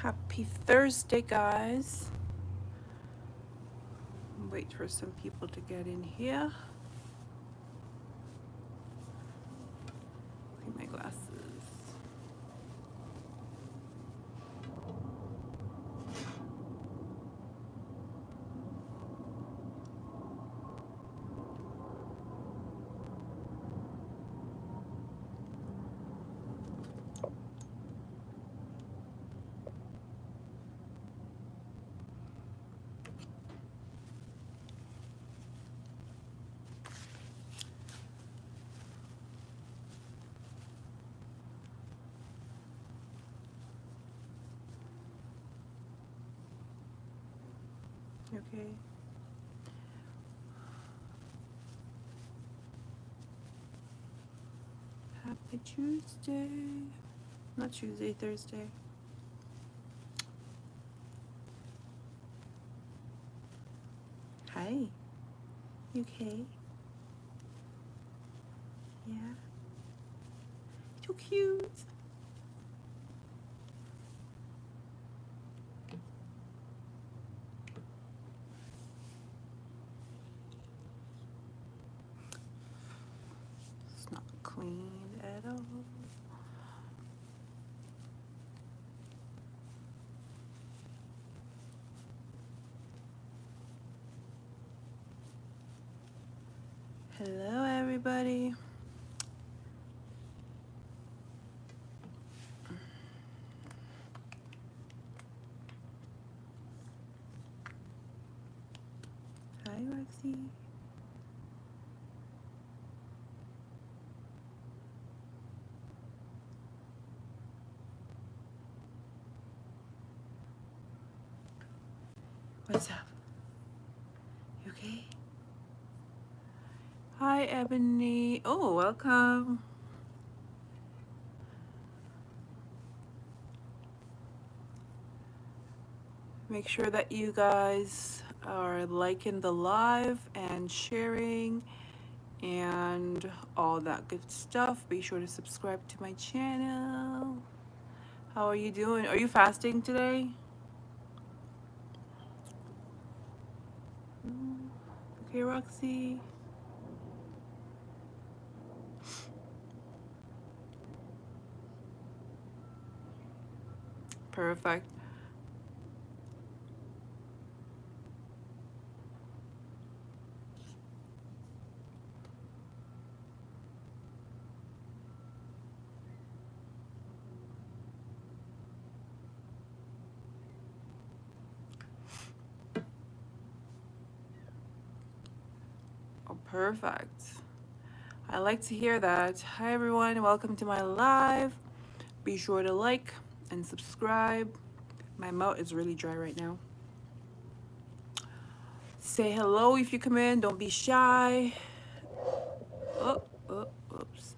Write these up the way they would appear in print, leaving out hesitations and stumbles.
Happy Thursday, guys. Wait for some people to get in here. Look at my glasses. Okay. Happy Tuesday. Not Tuesday, Thursday. Hi. You okay? Yeah. So cute. It's not clean at all. Hello, everybody. Hi, Roxy. What's up? You okay? Hi, Ebony. Oh, welcome. Make sure that you guys are liking the live and sharing and all that good stuff. Be sure to subscribe to my channel. How are you doing? Are you fasting today? Okay, Roxy. Perfect. Oh, perfect. I like to hear that. Hi, everyone. Welcome to my live. Be sure to like and subscribe. My mouth is really dry right now. Say hello if you come in. Don't be shy. Oh, oops.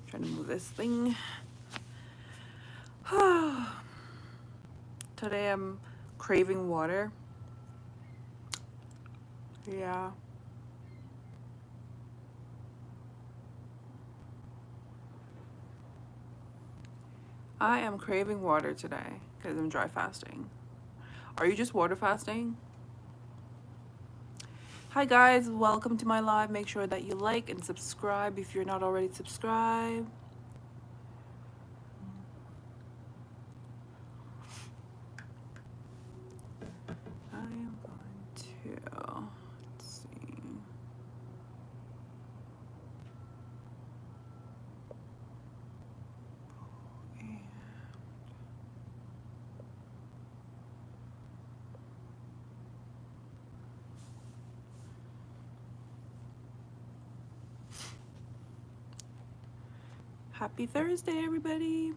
Trying to move this thing. Today I'm craving water. Yeah. I am craving water today because I'm dry fasting. Are you just water fasting? Hi guys, welcome to my live. Make sure that you like and subscribe if you're not already subscribed. I am going to, let's see. Happy Thursday, everybody.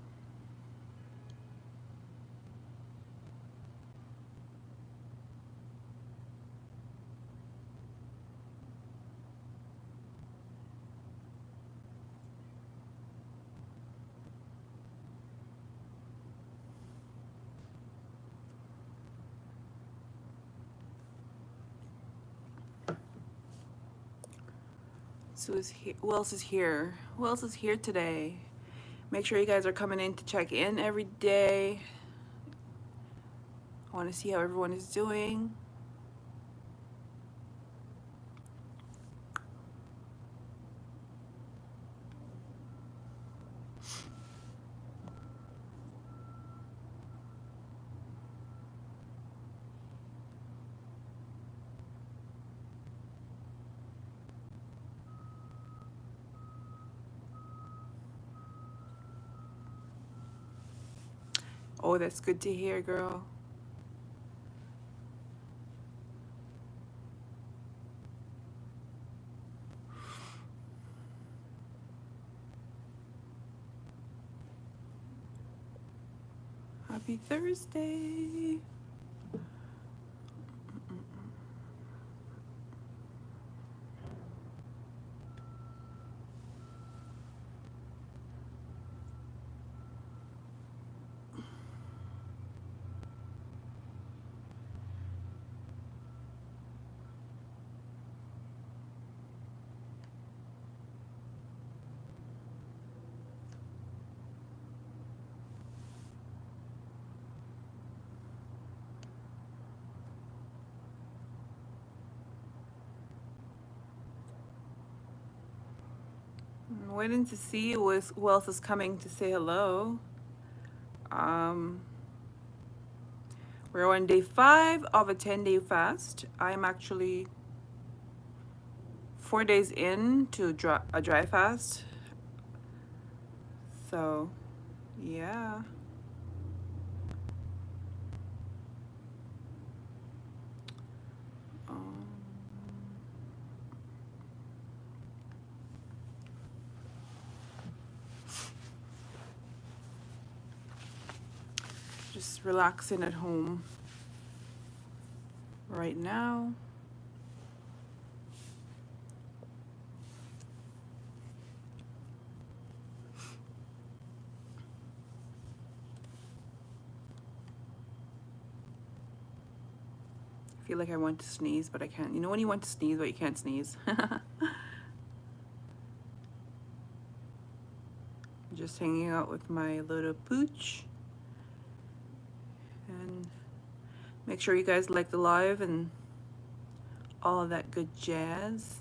So who else is here? Who else is here today? Make sure you guys are coming in to check in every day. I want to see how everyone is doing. Oh, that's good to hear, girl. Happy Thursday. I'm waiting to see who else is coming to say hello. Um, we're on day 5 of a 10-day fast. I'm actually 4 days in to a dry fast. So, yeah. Um, just relaxing at home right now. I feel like I want to sneeze, but I can't. You know when you want to sneeze, but you can't sneeze? Just hanging out with my little pooch. And make sure you guys like the live and all of that good jazz.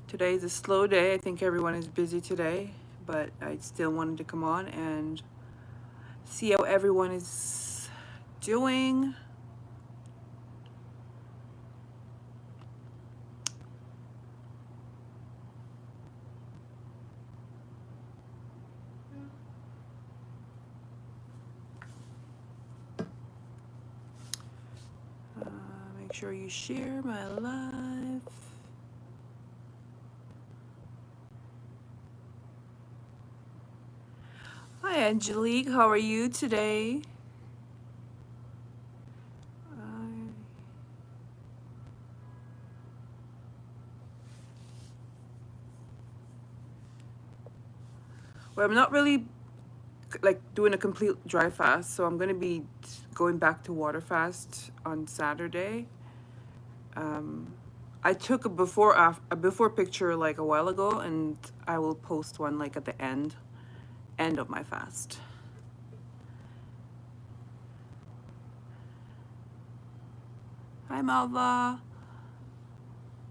Today is a slow day. I think everyone is busy today, but I still wanted to come on and see how everyone is doing. Make sure you share my live. Hi Angelique, how are you today? Well, I'm not really like doing a complete dry fast, so I'm gonna be going back to water fast on Saturday. I took a before picture like a while ago, and I will post one like at the end of my fast. Hi Malva.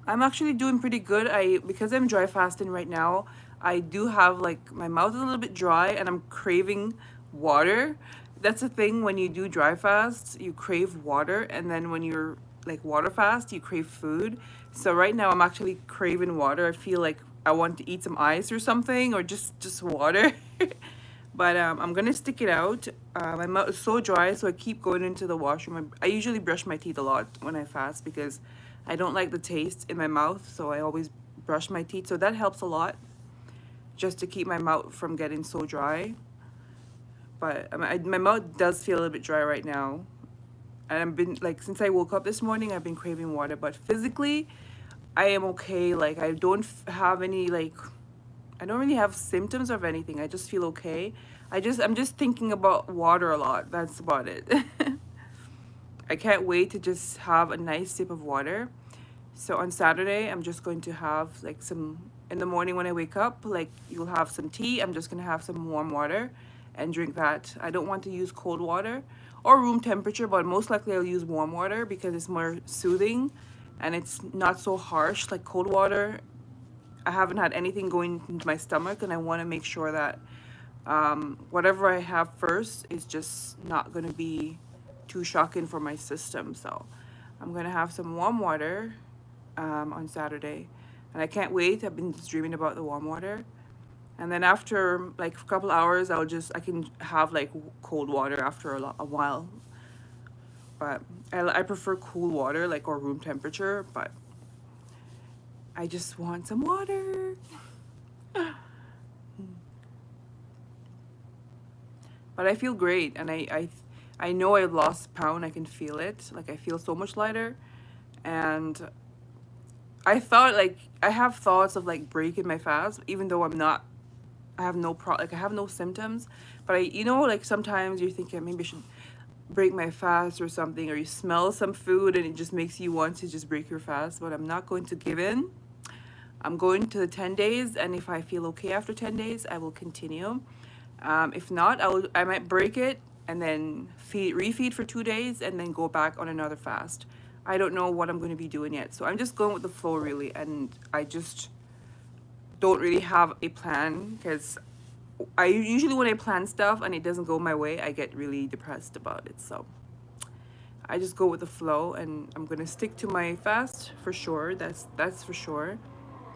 I'm actually doing pretty good. Because I'm dry fasting right now, I do have like my mouth is a little bit dry and I'm craving water. That's the thing when you do dry fast, you crave water, and then when you're like water fast, you crave food. So right now I'm actually craving water. I feel like I want to eat some ice or something, or just water. But I'm gonna stick it out. My mouth is so dry, so I keep going into the washroom. I usually brush my teeth a lot when I fast because I don't like the taste in my mouth, so I always brush my teeth. So that helps a lot, just to keep my mouth from getting so dry. But my mouth does feel a little bit dry right now. And I've been, like, since I woke up this morning, I've been craving water. But physically, I am okay. Like, I don't have any, like, I don't really have symptoms of anything. I just feel okay. I'm just thinking about water a lot. That's about it. I can't wait to just have a nice sip of water. So on Saturday, I'm just going to have like some in the morning when I wake up, like you'll have some tea. I'm just gonna have some warm water and drink that. I don't want to use cold water or room temperature, but most likely I'll use warm water because it's more soothing and it's not so harsh like cold water. I haven't had anything going into my stomach, and I want to make sure that whatever I have first is just not going to be too shocking for my system. So I'm going to have some warm water on Saturday, and I can't wait. I've been just dreaming about the warm water. And then after like a couple hours, I can have like cold water after a while. But I prefer cool water, like, or room temperature, but I just want some water. But I feel great, and I know I've lost a pound. I can feel it. Like, I feel so much lighter. And I thought, like, I have thoughts of like breaking my fast, even though I'm not, I have no I have no symptoms. But you know, like sometimes you're thinking maybe I should break my fast or something, or you smell some food and it just makes you want to just break your fast. But I'm not going to give in. I'm going to the 10 days, and if I feel okay after 10 days, I will continue. If not, I might break it and then refeed for 2 days and then go back on another fast. I don't know what I'm going to be doing yet. So I'm just going with the flow, really. And I just don't really have a plan, because I usually, when I plan stuff and it doesn't go my way, I get really depressed about it. So I just go with the flow, and I'm going to stick to my fast for sure. That's for sure.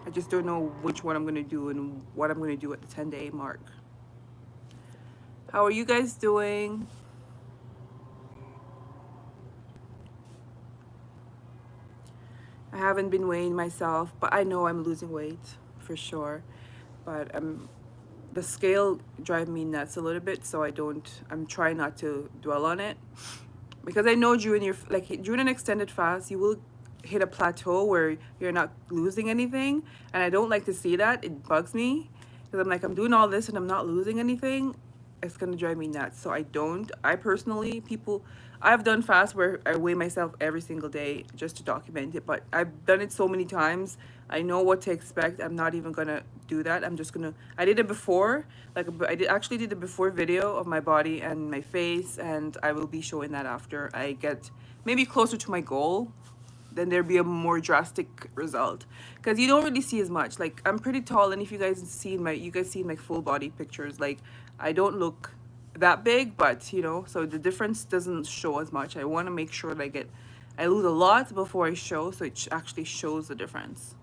I just don't know which one I'm going to do and what I'm going to do at the 10-day mark. How are you guys doing? I haven't been weighing myself, but I know I'm losing weight for sure. But the scale drives me nuts a little bit, so I'm trying not to dwell on it. Because I know during an extended fast, you will hit a plateau where you're not losing anything, and I don't like to see that. It bugs me, because I'm like, I'm doing all this and I'm not losing anything. It's gonna drive me nuts. So I've done fasts where I weigh myself every single day just to document it, but I've done it so many times, I know what to expect. I'm not even gonna do that. I did it before, like actually did a before video of my body and my face, and I will be showing that after I get maybe closer to my goal. Then there'd be a more drastic result, because you don't really see as much. Like, I'm pretty tall, and if you guys see my full body pictures, like, I don't look that big, but you know, so the difference doesn't show as much. I want to make sure that I lose a lot before I show, so it actually shows the difference.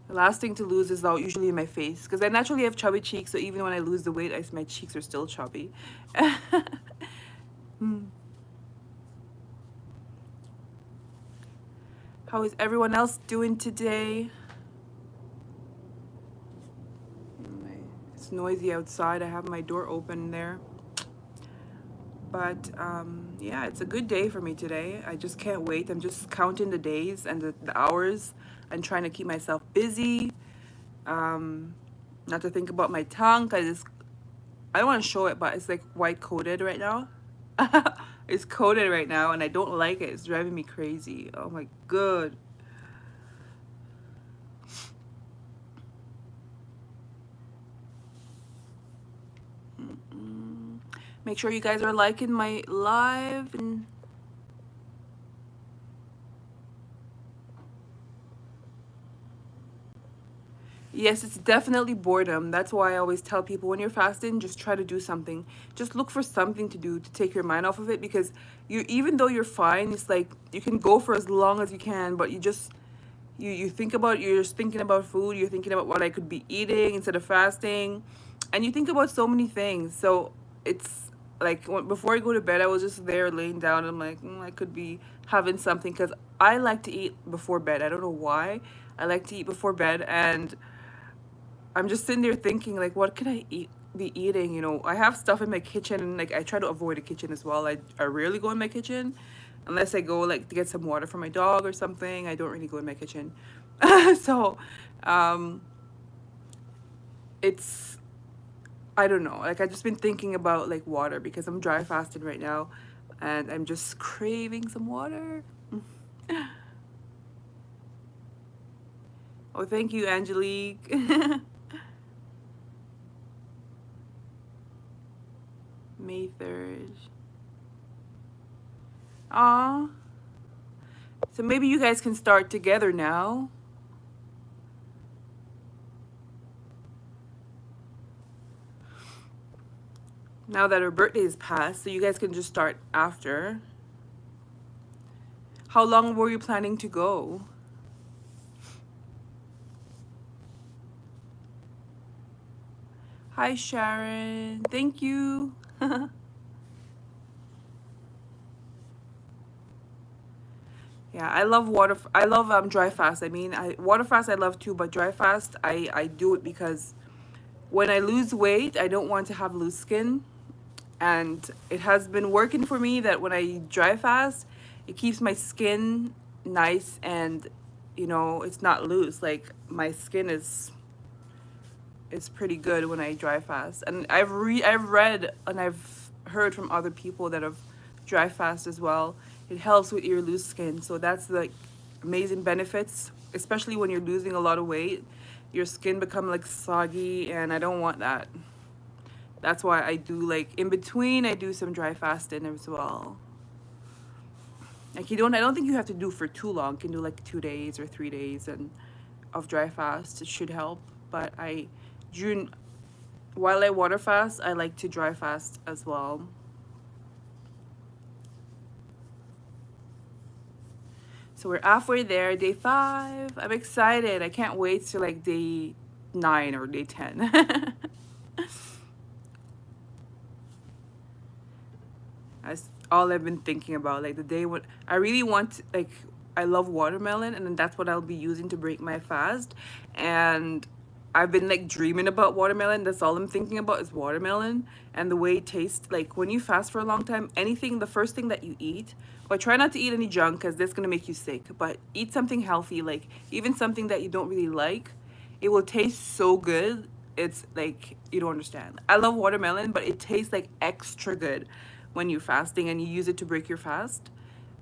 The last thing to lose is though usually my face, because I naturally have chubby cheeks, so even when I lose the weight, my cheeks are still chubby. How is everyone else doing today? It's noisy outside. I have my door open there. But yeah, it's a good day for me today. I just can't wait. I'm just counting the days and the hours and trying to keep myself busy. Not to think about my tongue, because I don't want to show it, but it's like white coated right now. It's coated right now, and I don't like it. It's driving me crazy. Oh my god. Make sure you guys are liking my live. And yes, it's definitely boredom. That's why I always tell people, when you're fasting, just try to do something. Just look for something to do to take your mind off of it, because even though you're fine, it's like you can go for as long as you can, but you're just thinking about food. You're thinking about what I could be eating instead of fasting, and you think about so many things. So it's like, before I go to bed, I was just there laying down, and I'm like, I could be having something, because I like to eat before bed. I don't know why. I like to eat before bed, and I'm just sitting there thinking, like, what can I be eating? You know, I have stuff in my kitchen, and like I try to avoid the kitchen as well. I rarely go in my kitchen unless I go like to get some water for my dog or something. I don't really go in my kitchen. So it's, I don't know, like, I've just been thinking about like water, because I'm dry fasting right now, and I'm just craving some water. Oh, thank you, Angelique. May 3rd. Aw. So maybe you guys can start together now. Now that her birthday is passed, so you guys can just start after. How long were you planning to go? Hi, Sharon. Thank you. Yeah, I love I love dry fast. I mean, I water fast I love too, but dry fast I do it because when I lose weight, I don't want to have loose skin, and it has been working for me that when I dry fast, it keeps my skin nice and it's not loose. Like my skin is pretty good when I dry fast. And I've read and I've heard from other people that have dry fast as well. It helps with your loose skin. So that's like amazing benefits, especially when you're losing a lot of weight. Your skin become like soggy, and I don't want that. That's why I do, like, in between I do some dry fasting as well. Like I don't think you have to do for too long. You can do like 2 days or 3 days and of dry fast. It should help. But during while I water fast, I like to dry fast as well. So we're halfway there, day 5. I'm excited. I can't wait to like day 9 or day 10. That's all I've been thinking about. Like the day when I really want, like, I love watermelon, and then that's what I'll be using to break my fast. And I've been like dreaming about watermelon. That's all I'm thinking about is watermelon and the way it tastes. Like when you fast for a long time, anything, the first thing that you eat, but try not to eat any junk because that's gonna make you sick. But eat something healthy, like even something that you don't really like. It will taste so good. It's like you don't understand. I love watermelon, but it tastes like extra good when you're fasting and you use it to break your fast.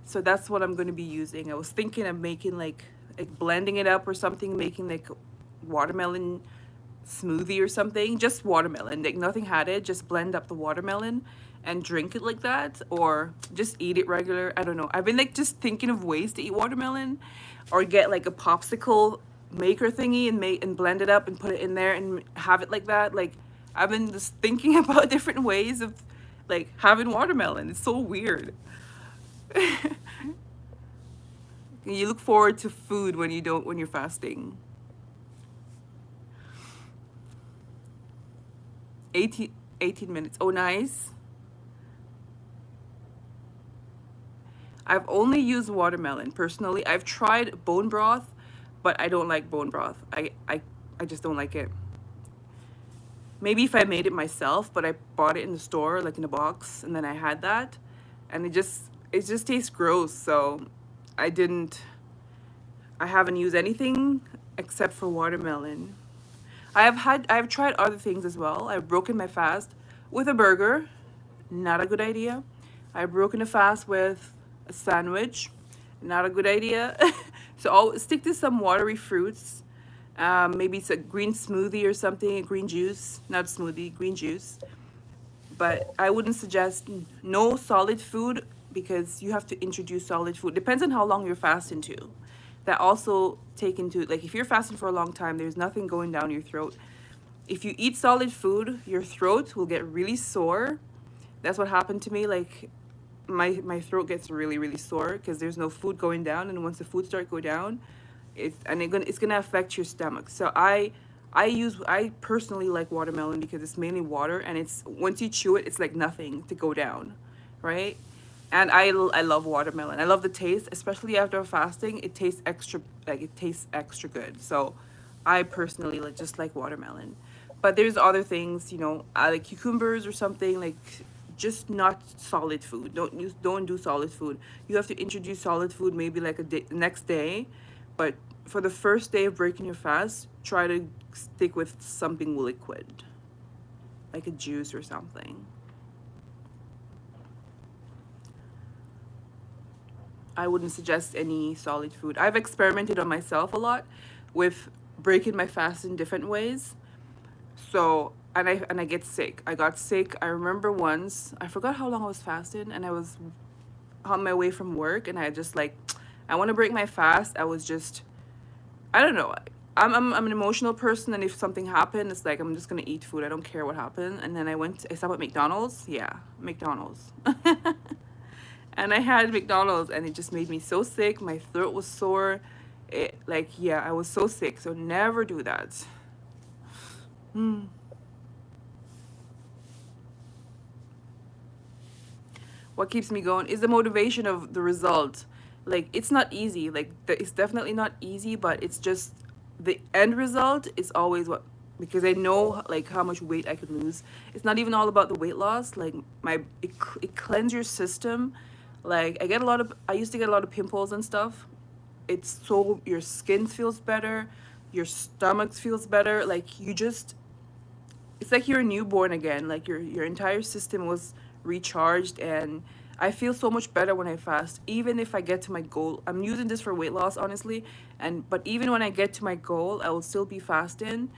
So that's what I'm going to be using. I was thinking of making like blending it up or something, making like watermelon smoothie or something. Just watermelon, like nothing added. Just blend up the watermelon and drink it like that, or just eat it regular. I don't know. I've been like just thinking of ways to eat watermelon, or get like a popsicle maker thingy and make and blend it up and put it in there and have it like that. Like I've been just thinking about different ways of like having watermelon. It's so weird. You look forward to food when you're fasting. 18 minutes. Oh, nice. I've only used watermelon personally. I've tried bone broth, but I don't like bone broth. I just don't like it. Maybe if I made it myself, but I bought it in the store, like in a box, and then I had that, and it just tastes gross. So I didn't. I haven't used anything except for watermelon. I've tried other things as well. I've broken my fast with a burger. Not a good idea. I've broken a fast with a sandwich. Not a good idea. So I'll stick to some watery fruits. Maybe it's a green smoothie or something, a green juice, not smoothie, green juice. But I wouldn't suggest no solid food, because you have to introduce solid food. Depends on how long you're fasting too. That also take into, like, if you're fasting for a long time, there's nothing going down your throat. If you eat solid food, your throat will get really sore. That's what happened to me. Like my throat gets really really sore because there's no food going down, and once the food start go down, it's gonna affect your stomach. So I personally like watermelon because it's mainly water, and it's once you chew it, it's like nothing to go down, right? And I love watermelon. I love the taste, especially after fasting. It tastes extra good. So I personally just like watermelon. But there's other things, I like cucumbers or something, like just not solid food. Don't do solid food. You have to introduce solid food maybe like the next day, but for the first day of breaking your fast, try to stick with something liquid, like a juice or something. I wouldn't suggest any solid food. I've experimented on myself a lot with breaking my fast in different ways. So and I get sick. I got sick. I remember once, I forgot how long I was fasting, and I was on my way from work, and I just like, I want to break my fast. I was just, I don't know. I'm an emotional person, and if something happened, it's like I'm just gonna eat food. I don't care what happened. And then I stopped at McDonald's. Yeah, McDonald's. And I had McDonald's, and it just made me so sick. My throat was sore. Like, yeah, I was so sick. So never do that. Hmm. What keeps me going is the motivation of the result. Like, it's not easy. Like, it's definitely not easy, but it's just the end result is always what, because I know like how much weight I could lose. It's not even all about the weight loss. Like, it cleanses your system. Like, I used to get a lot of pimples and stuff. It's so your skin feels better, your stomach feels better. Like, you just, it's like you're a newborn again. Like, your entire system was recharged, and I feel so much better when I fast. Even if I get to my goal, I'm using this for weight loss, honestly. And but even when I get to my goal, I will still be fasting,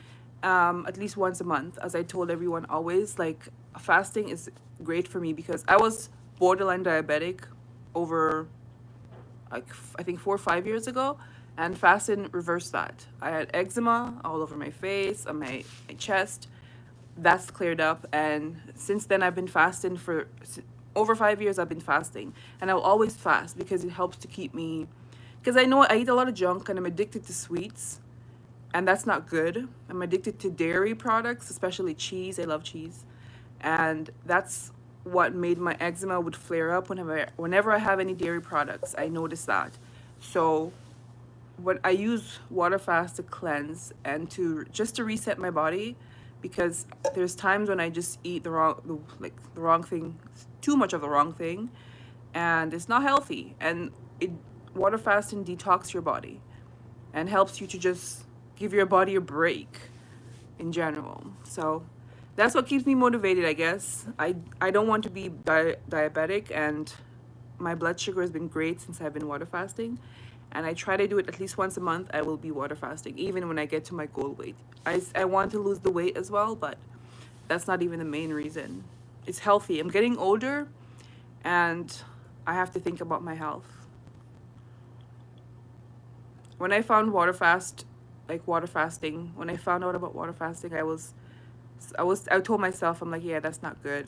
at least once a month. As I told everyone, always like fasting is great for me because I was borderline diabetic over like I think 4 or 5 years ago, and fasting reversed that. I had eczema all over my face, on my chest. That's cleared up, and since then I've been fasting for over 5 years. I've been fasting, and I'll always fast because it helps to keep me. Because I know I eat a lot of junk, and I'm addicted to sweets, and that's not good. I'm addicted to dairy products, especially cheese. I love cheese, and that's what made my eczema would flare up whenever I have any dairy products. I notice that. So what I use water fast to cleanse and to just to reset my body, because there's times when I just eat the wrong thing, too much of the wrong thing, and it's not healthy. And it water fasting detox your body and helps you to just give your body a break in general. So that's what keeps me motivated, I guess. I don't want to be diabetic, and my blood sugar has been great since I've been water fasting. And I try to do it at least once a month. I will be water fasting, even when I get to my goal weight. I want to lose the weight as well, but that's not even the main reason. It's healthy. I'm getting older, and I have to think about my health. When I found water fasting, when I found out about water fasting, I told myself, I'm like, yeah, that's not good.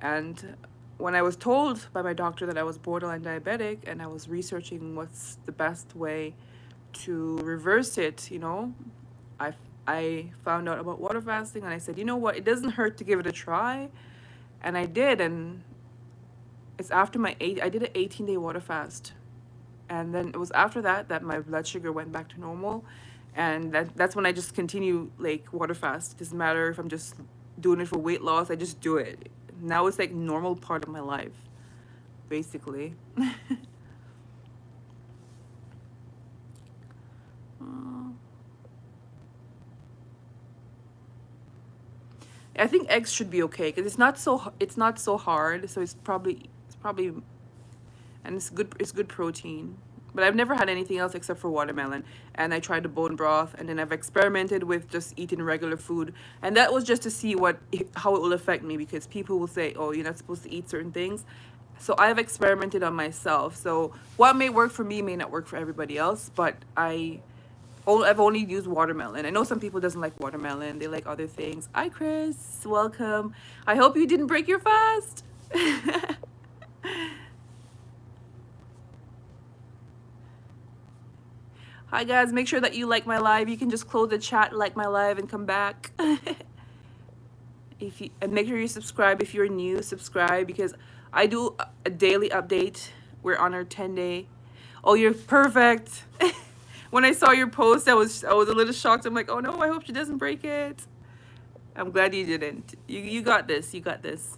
And when I was told by my doctor that I was borderline diabetic, and I was researching what's the best way to reverse it, I I found out about water fasting, and I said, you know what, it doesn't hurt to give it a try. And I did, and it's after I did an 18-day water fast. And then it was after that that my blood sugar went back to normal. And that's when I just continue like water fast. It doesn't matter if I'm just doing it for weight loss, I just do it. Now it's like normal part of my life, basically. I think eggs should be okay because it's not so hard, so it's probably and it's good protein. But I've never had anything else except for watermelon, and I tried the bone broth, and then I've experimented with just eating regular food, and that was just to see how it will affect me, because people will say, oh, you're not supposed to eat certain things. So I've experimented on myself. So what may work for me may not work for everybody else, but I've only used watermelon. I know some people doesn't like watermelon. They like other things. Hi, Chris. Welcome. I hope you didn't break your fast. Hi, guys. Make sure that you like my live. You can just close the chat, like my live, and come back. And make sure you subscribe if you're new. Subscribe because I do a daily update. We're on our 10-day. Oh, you're perfect. When I saw your post, I was a little shocked. I'm like, oh no, I hope she doesn't break it. I'm glad you didn't. You got this. You got this.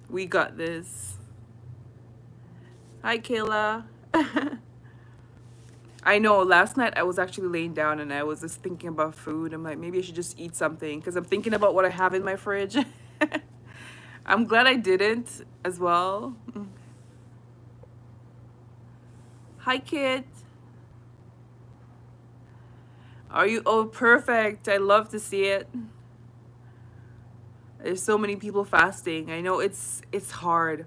We got this. Hi, Kayla. I know last night I was actually laying down and I was just thinking about food. I'm like, maybe I should just eat something because I'm thinking about what I have in my fridge. I'm glad I didn't as well. Hi, Kit. Are you? Oh, perfect. I love to see it. There's so many people fasting. I know it's hard.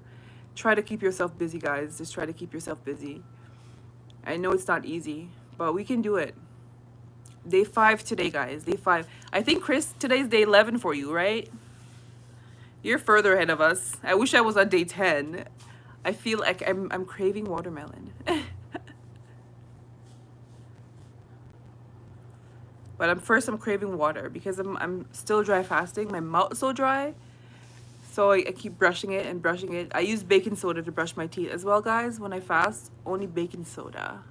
Try to keep yourself busy, guys. Just try to keep yourself busy. I know it's not easy, but we can do it. Day 5 today, guys. Day 5. I think, Chris, today's day 11 for you, right? You're further ahead of us. I wish I was on day 10. I feel like I'm craving watermelon. But I'm craving water because I'm still dry fasting. My mouth's so dry. So I keep brushing it and brushing it. I use baking soda to brush my teeth as well, guys. When I fast, only baking soda.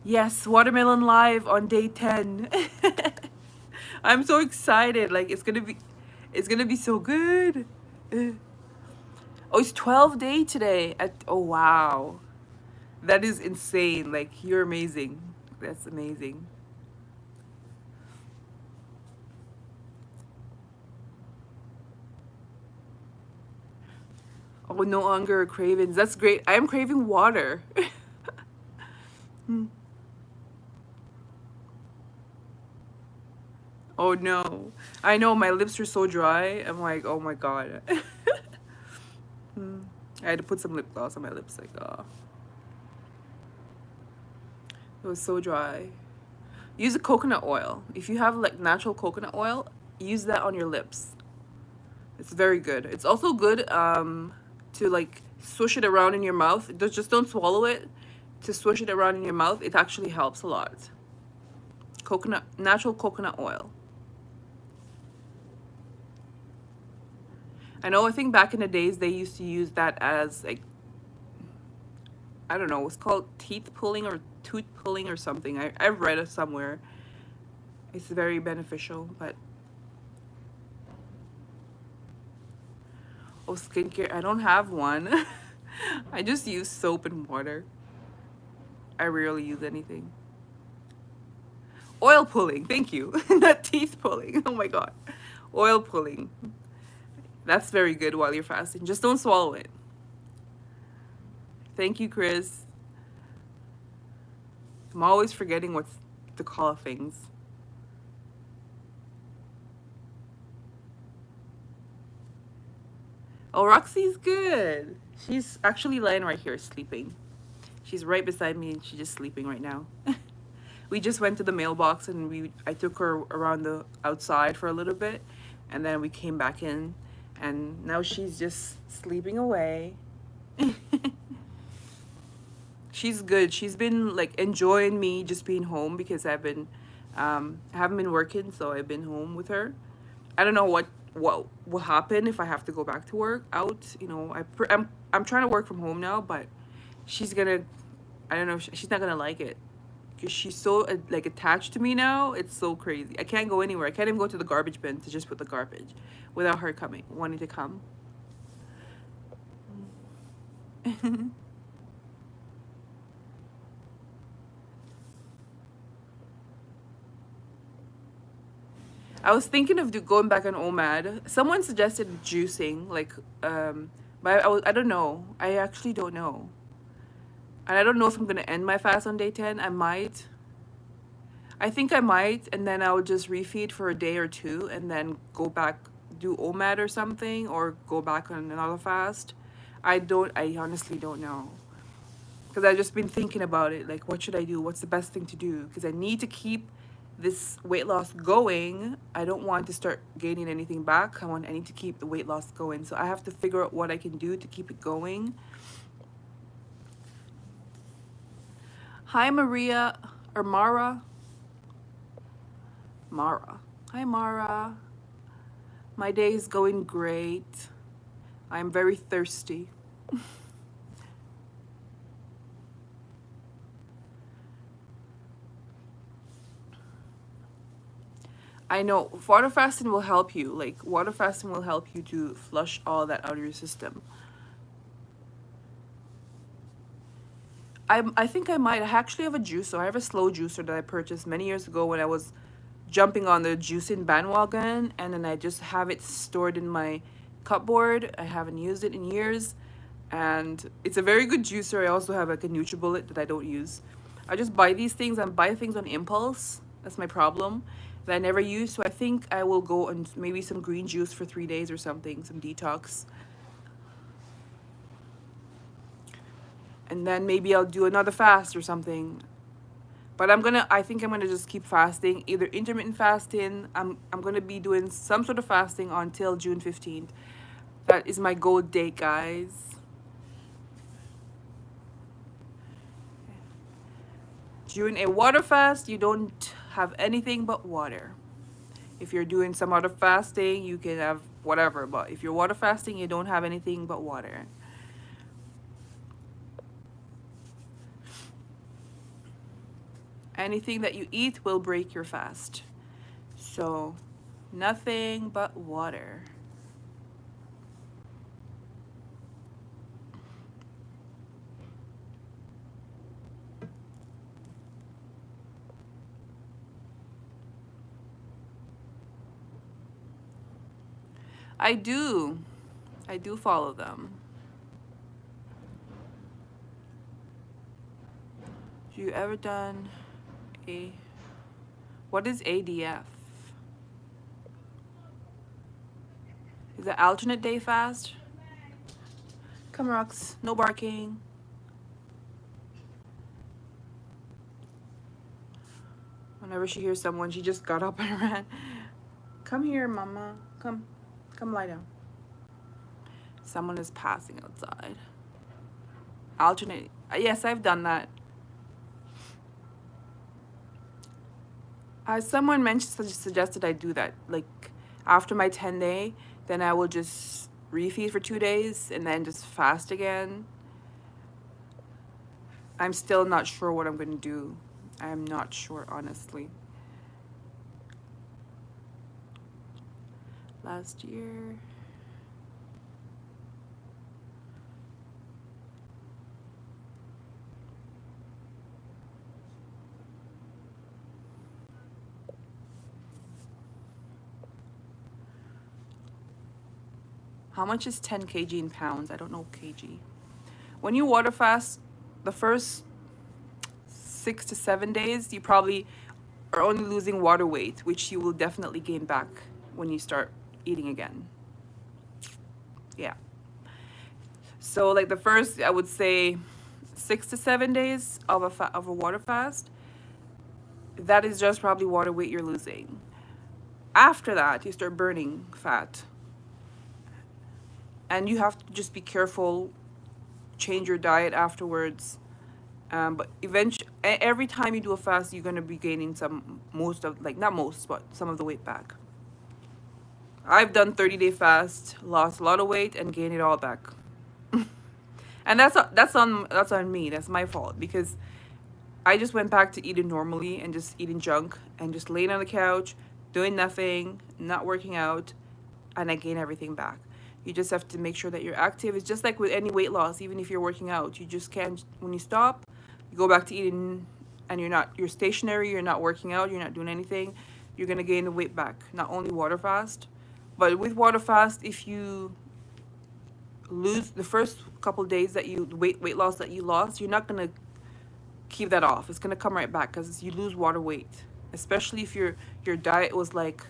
Yes, watermelon live on day 10. I'm so excited. Like it's gonna be so good. Oh, it's 12 day today. Oh wow. That is insane. Like you're amazing. That's amazing. Oh, no longer cravings. That's great. I am craving water. Oh no. I know my lips are so dry. I'm like, oh my god. I had to put some lip gloss on my lips. Like, oh, it was so dry. Use a coconut oil. If you have like natural coconut oil, use that on your lips. It's very good. It's also good to like swish it around in your mouth. Just don't swallow it. To swish it around in your mouth, it actually helps a lot. Natural coconut oil. I know, I think back in the days they used to use that as like, I don't know, it's called teeth pulling or tooth pulling or something. I've read it somewhere. It's very beneficial, but oh, skincare, I don't have one. I just use soap and water. I rarely use anything. Oil pulling, thank you. Not teeth pulling. Oh my god. Oil pulling. That's very good while you're fasting. Just don't swallow it. Thank you, Chris. I'm always forgetting what to call things. Oh, Roxy's good. She's actually lying right here sleeping. She's right beside me and she's just sleeping right now. We just went to the mailbox and I took her around the outside for a little bit and then we came back in and now she's just sleeping away. She's good. She's been like enjoying me just being home because I haven't been working, so I've been home with her. I don't know what will happen if I have to go back to work out. You know, I'm trying to work from home now, but she's gonna, I don't know, she's not gonna like it because she's so like attached to me now. It's so crazy. I can't go anywhere. I can't even go to the garbage bin to just put the garbage without her wanting to come. I was thinking of going back on OMAD. Someone suggested juicing, like, but I don't know. I actually don't know. And I don't know if I'm gonna end my fast on day 10. I might. I think I might, and then I would just refeed for a day or two, and then go back, do OMAD or something, or go back on another fast. I honestly don't know. Because I've just been thinking about it, like, what should I do? What's the best thing to do? Because I need to keep this weight loss going. I don't want to start gaining anything back. I need to keep the weight loss going. So I have to figure out what I can do to keep it going. Hi, Maria, or Mara. Mara. Hi, Mara. My day is going great. I'm very thirsty. I know water fasting will help you. Like, water fasting will help you to flush all that out of your system. I think I might. I actually have a juicer. I have a slow juicer that I purchased many years ago when I was jumping on the juicing bandwagon, and then I just have it stored in my cupboard. I haven't used it in years. And it's a very good juicer. I also have like a NutriBullet that I don't use. I just buy these things and buy things on impulse. That's my problem. That I never use. So I think I will go and maybe some green juice for 3 days or something, some detox. And then maybe I'll do another fast or something. But I think I'm gonna just keep fasting, either intermittent fasting. I'm gonna be doing some sort of fasting until June 15th. That is my goal date, guys. During a water fast, you don't have anything but water. If you're doing some other fasting, you can have whatever. But if you're water fasting, you don't have anything but water. Anything that you eat will break your fast. So, nothing but water. I do. I do follow them. Have you ever done a... What is ADF? Is it alternate day fast? Come, Rox. No barking. Whenever she hears someone, she just got up and ran. Come here, mama. Come. Come lie down. Someone is passing outside. Alternate. Yes, I've done that. Someone suggested I do that. Like, after my 10-day, then I will just refeed for 2 days and then just fast again. I'm still not sure what I'm going to do. I'm not sure, honestly. Last year... How much is 10 kg in pounds? I don't know kg. When you water fast, the first 6 to 7 days, you probably are only losing water weight, which you will definitely gain back when you start eating again. Yeah. So like the first, I would say 6 to 7 days of a water fast, that is just probably water weight you're losing. After that, you start burning fat. And you have to just be careful, change your diet afterwards. But eventually, every time you do a fast, you're going to be gaining not most, but some of the weight back. I've done 30-day fast, lost a lot of weight, and gained it all back. And that's on me. That's my fault, because I just went back to eating normally and just eating junk and just laying on the couch, doing nothing, not working out, and I gain everything back. You just have to make sure that you're active. It's just like with any weight loss, even if you're working out, you just can't, when you stop, you go back to eating and you're stationary, you're not working out, you're not doing anything, you're going to gain the weight back. Not only water fast, but with water fast, if you lose the first couple days that you weight loss that you lost, you're not going to keep that off. It's going to come right back because you lose water weight, especially if your diet was like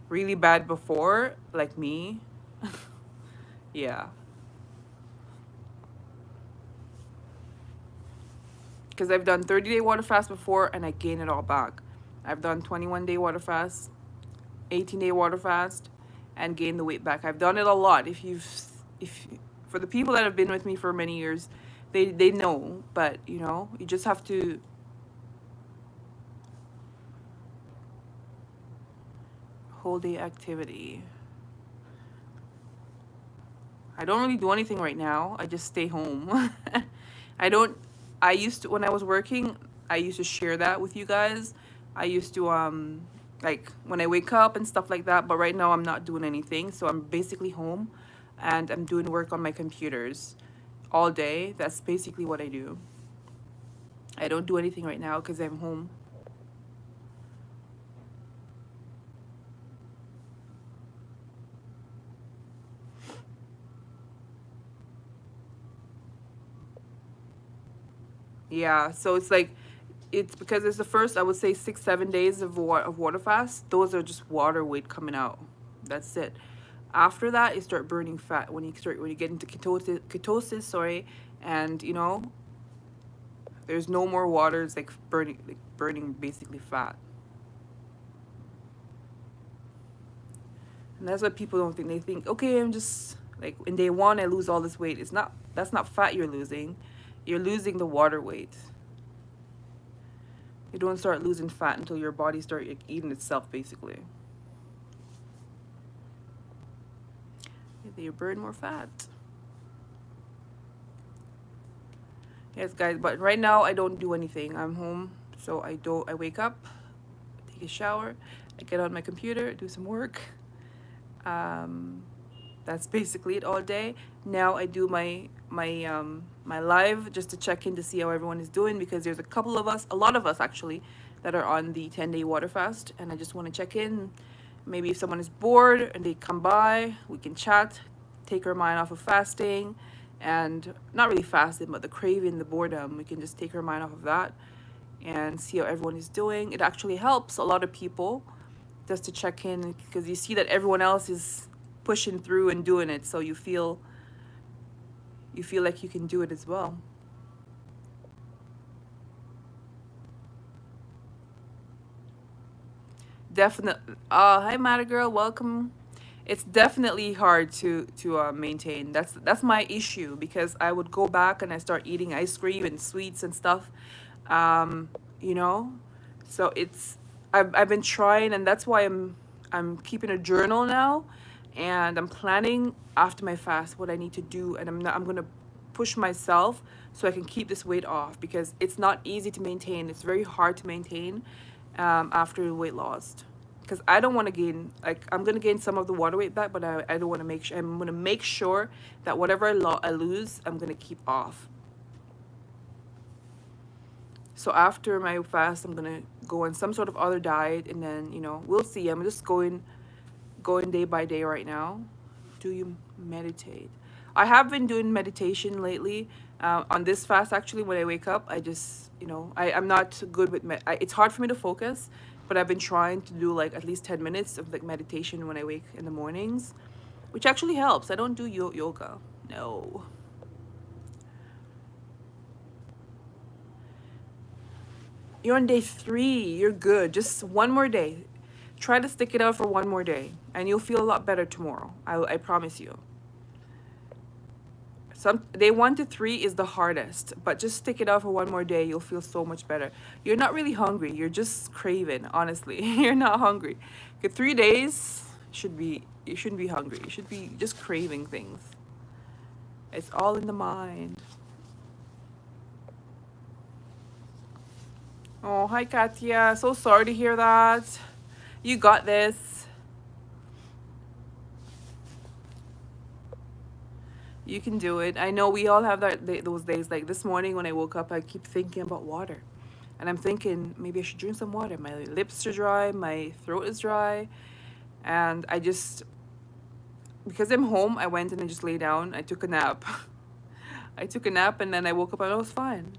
really bad before, like me. Yeah. Because I've done 30-day water fast before and I gain it all back. I've done 21-day water fast, 18-day water fast, and gain the weight back. I've done it a lot. For the people that have been with me for many years, they know. But you know, you just have to whole day activity. I don't really do anything right now. I just stay home. I used to, when I was working, I used to share that with you guys. I used to, like, when I wake up and stuff like that. But right now, I'm not doing anything. So I'm basically home. And I'm doing work on my computers all day. That's basically what I do. I don't do anything right now because I'm home. Yeah, so it's like, it's because it's the first, I would say, 6 7 days of water fast. Those are just water weight coming out. That's it. After that, you start burning fat when you get into ketosis, sorry, and there's no more water. It's like burning basically fat. And that's what people don't think. They think, okay, I'm just like, in day one I lose all this weight. It's not, that's not fat you're losing. You're losing the water weight. You don't start losing fat until your body starts like, eating itself basically. You burn more fat. Yes, guys, but right now I don't do anything. I'm home, so I wake up, take a shower, I get on my computer, do some work. Um, that's basically it all day. Now I do my live just to check in to see how everyone is doing, because there's a lot of us actually, that are on the 10-day water fast, and I just want to check in. Maybe if someone is bored and they come by, we can chat, take our mind off of fasting, and not really fasting, but the craving, the boredom. We can just take our mind off of that and see how everyone is doing. It actually helps a lot of people just to check in, because you see that everyone else is pushing through and doing it, so you feel like you can do it as well. Definitely. Hi, Matter Girl. Welcome. It's definitely hard to maintain. That's my issue, because I would go back and I start eating ice cream and sweets and stuff, um, you know. So I've been trying, and that's why I'm keeping a journal now, and I'm planning after my fast what I need to do, and I'm gonna push myself so I can keep this weight off, because it's not easy to maintain. It's very hard to maintain after weight loss, because I don't want to gain, like, I'm gonna gain some of the water weight back, but I don't want to make sure. I'm gonna make sure that whatever I lose, I'm gonna keep off. So after my fast, I'm gonna go on some sort of other diet, and then we'll see. I'm just going day by day right now. Do you meditate? I have been doing meditation lately. On this fast, actually, when I wake up, I just, I'm not good with it's hard for me to focus, but I've been trying to do like at least 10 minutes of like meditation when I wake in the mornings, which actually helps. I don't do yoga. No. You're on day 3. You're good. Just one more day. Try to stick it out for one more day, and you'll feel a lot better tomorrow. I promise you. Day 1 to 3 is the hardest, but just stick it out for one more day. You'll feel so much better. You're not really hungry. You're just craving. Honestly, you're not hungry. Okay, 3 days you shouldn't be hungry. You should be just craving things. It's all in the mind. Oh, hi Katya. So sorry to hear that. You got this. You can do it. I know we all have those days. Like this morning when I woke up, I keep thinking about water. And I'm thinking, maybe I should drink some water. My lips are dry, my throat is dry. And I just, because I'm home, I went and I just lay down. I took a nap. I took a nap, and then I woke up and I was fine.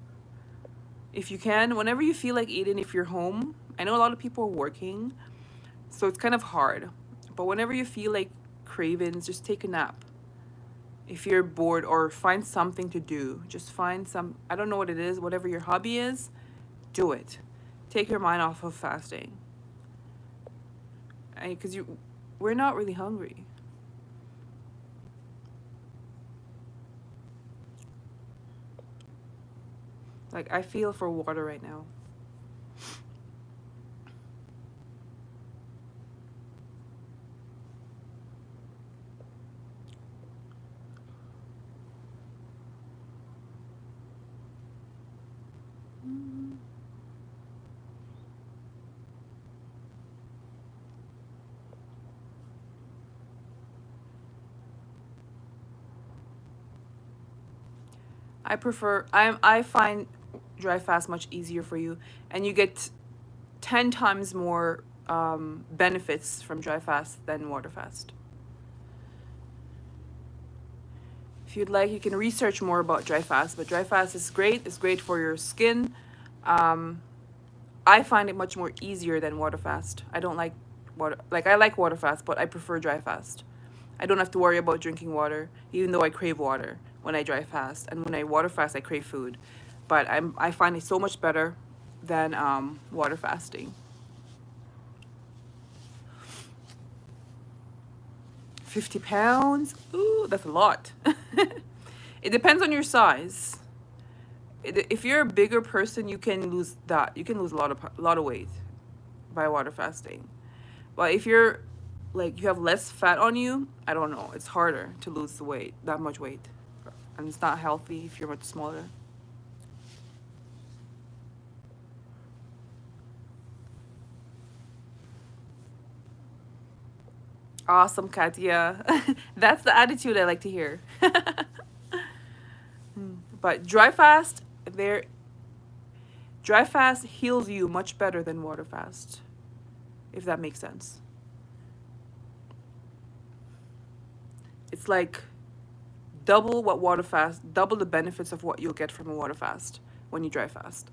If you can, whenever you feel like eating, if you're home, I know a lot of people are working, so it's kind of hard. But whenever you feel like cravings, just take a nap. If you're bored, or find something to do, just find I don't know what it is, whatever your hobby is, do it. Take your mind off of fasting. Because we're not really hungry. Like, I feel for water right now. I find dry fast much easier for you, and you get 10 times more benefits from dry fast than water fast. If you'd like, you can research more about dry fast. But dry fast is great. It's great for your skin. Um, I find it much more easier than water fast. I don't like water. Like I like water fast, but I prefer dry fast. I don't have to worry about drinking water, even though I crave water when I dry fast. And when I water fast, I crave food. But I find it so much better than water fasting. 50 pounds? Ooh, that's a lot. It depends on your size. If you're a bigger person, you can lose that. You can lose a lot of weight by water fasting. But if you're like you have less fat on you, I don't know. It's harder to lose the weight, that much weight. And it's not healthy if you're much smaller. Awesome, Katya. That's the attitude I like to hear. But dry fast heals you much better than water fast, if that makes sense. It's like double the benefits of what you'll get from a water fast when you dry fast.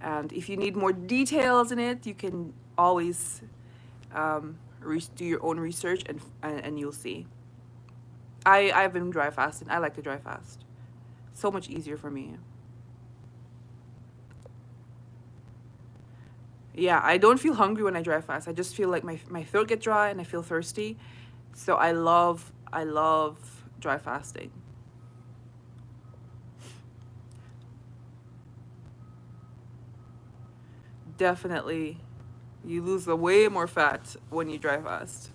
And if you need more details in it, you can always do your own research and you'll see. I've been dry fasting. I like to dry fast. So much easier for me. Yeah, I don't feel hungry when I dry fast. I just feel like my throat get dry and I feel thirsty. So I love dry fasting. Definitely, you lose way more fat when you dry fast.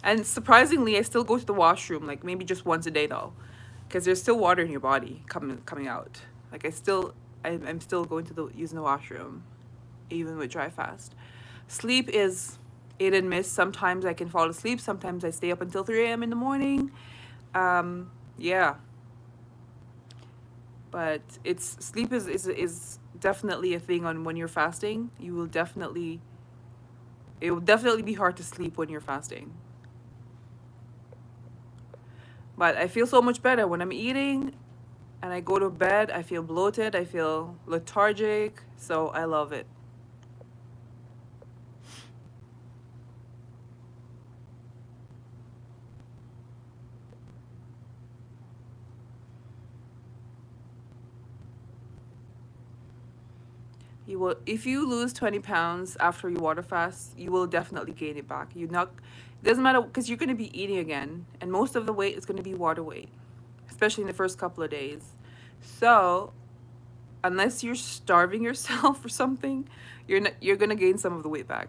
And surprisingly, I still go to the washroom, like maybe just once a day though, because there's still water in your body coming out. Like I'm still going to using the washroom, even with dry fast. Sleep is hit and miss. Sometimes I can fall asleep. Sometimes I stay up until 3 a.m. in the morning. Yeah, but sleep is definitely a thing on when you're fasting. It will definitely be hard to sleep when you're fasting. But I feel so much better when I'm eating and I go to bed. I feel bloated. I feel lethargic. So I love it. You will, if you lose 20 pounds after you water fast, you will definitely gain it back. It doesn't matter because you're going to be eating again, and most of the weight is going to be water weight, especially in the first couple of days. So, unless you're starving yourself or something, you're going to gain some of the weight back.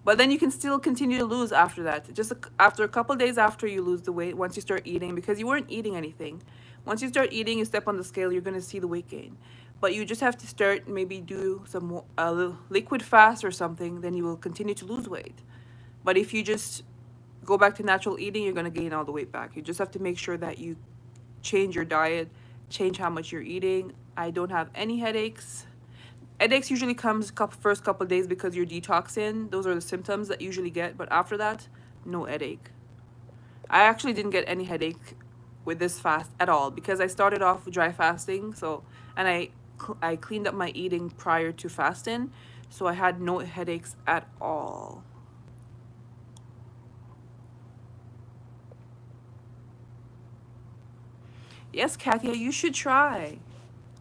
But then you can still continue to lose after that. After a couple of days after you lose the weight, once you start eating, because you weren't eating anything. Once you start eating, you step on the scale, you're going to see the weight gain. But you just have to start, maybe do some liquid fast or something, then you will continue to lose weight. But if you just go back to natural eating, you're going to gain all the weight back. You just have to make sure that you change your diet, change how much you're eating. I don't have any headaches. Headaches usually comes first couple of days because you're detoxing. Those are the symptoms that you usually get. But after that, no headache. I actually didn't get any headache with this fast at all because I started off with dry fasting. And I cleaned up my eating prior to fasting, so I had no headaches at all. Yes, Katya, you should try.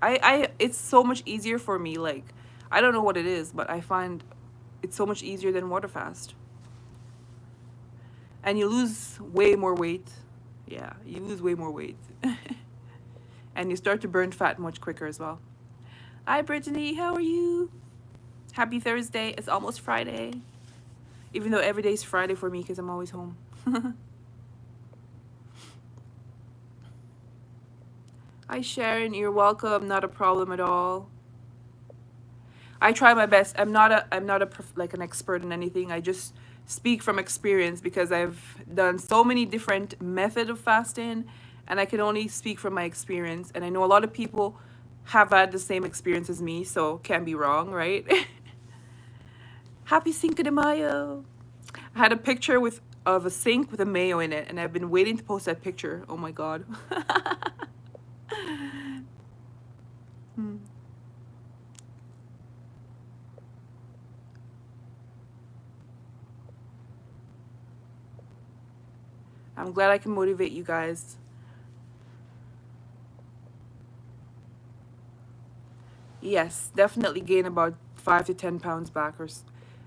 It's so much easier for me. Like, I don't know what it is, but I find it's so much easier than water fast. And you lose way more weight. Yeah, you lose way more weight. And you start to burn fat much quicker as well. Hi, Brittany. How are you? Happy Thursday. It's almost Friday. Even though every day is Friday for me because I'm always home. Hi, Sharon. You're welcome. Not a problem at all. I try my best. I'm not like an expert in anything. I just speak from experience because I've done so many different methods of fasting, and I can only speak from my experience. And I know a lot of people have had the same experience as me, so can't be wrong, right? Happy Cinco de Mayo. I had a picture with of a sink with a mayo in it, and I've been waiting to post that picture. Oh my god. Hmm. I'm glad I can motivate you guys. Yes, definitely gain about 5 to 10 pounds back,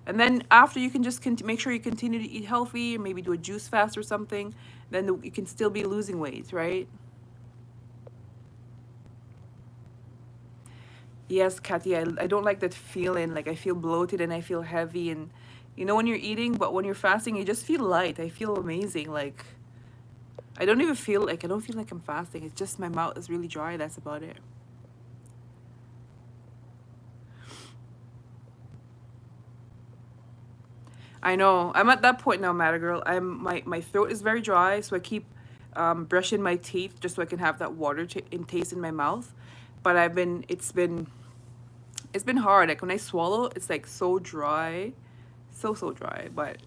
and then after you can just make sure you continue to eat healthy, maybe do a juice fast or something. Then you can still be losing weight, right? Yes, Kathy, I don't like that feeling. Like I feel bloated and I feel heavy, and you know when you're eating, but when you're fasting, you just feel light. I feel amazing. Like I don't feel like I'm fasting. It's just my mouth is really dry. That's about it. I know. I'm at that point now, Matter Girl. My throat is very dry, so I keep brushing my teeth just so I can have that water in taste in my mouth. But it's been hard. Like when I swallow, it's like so dry, so dry. But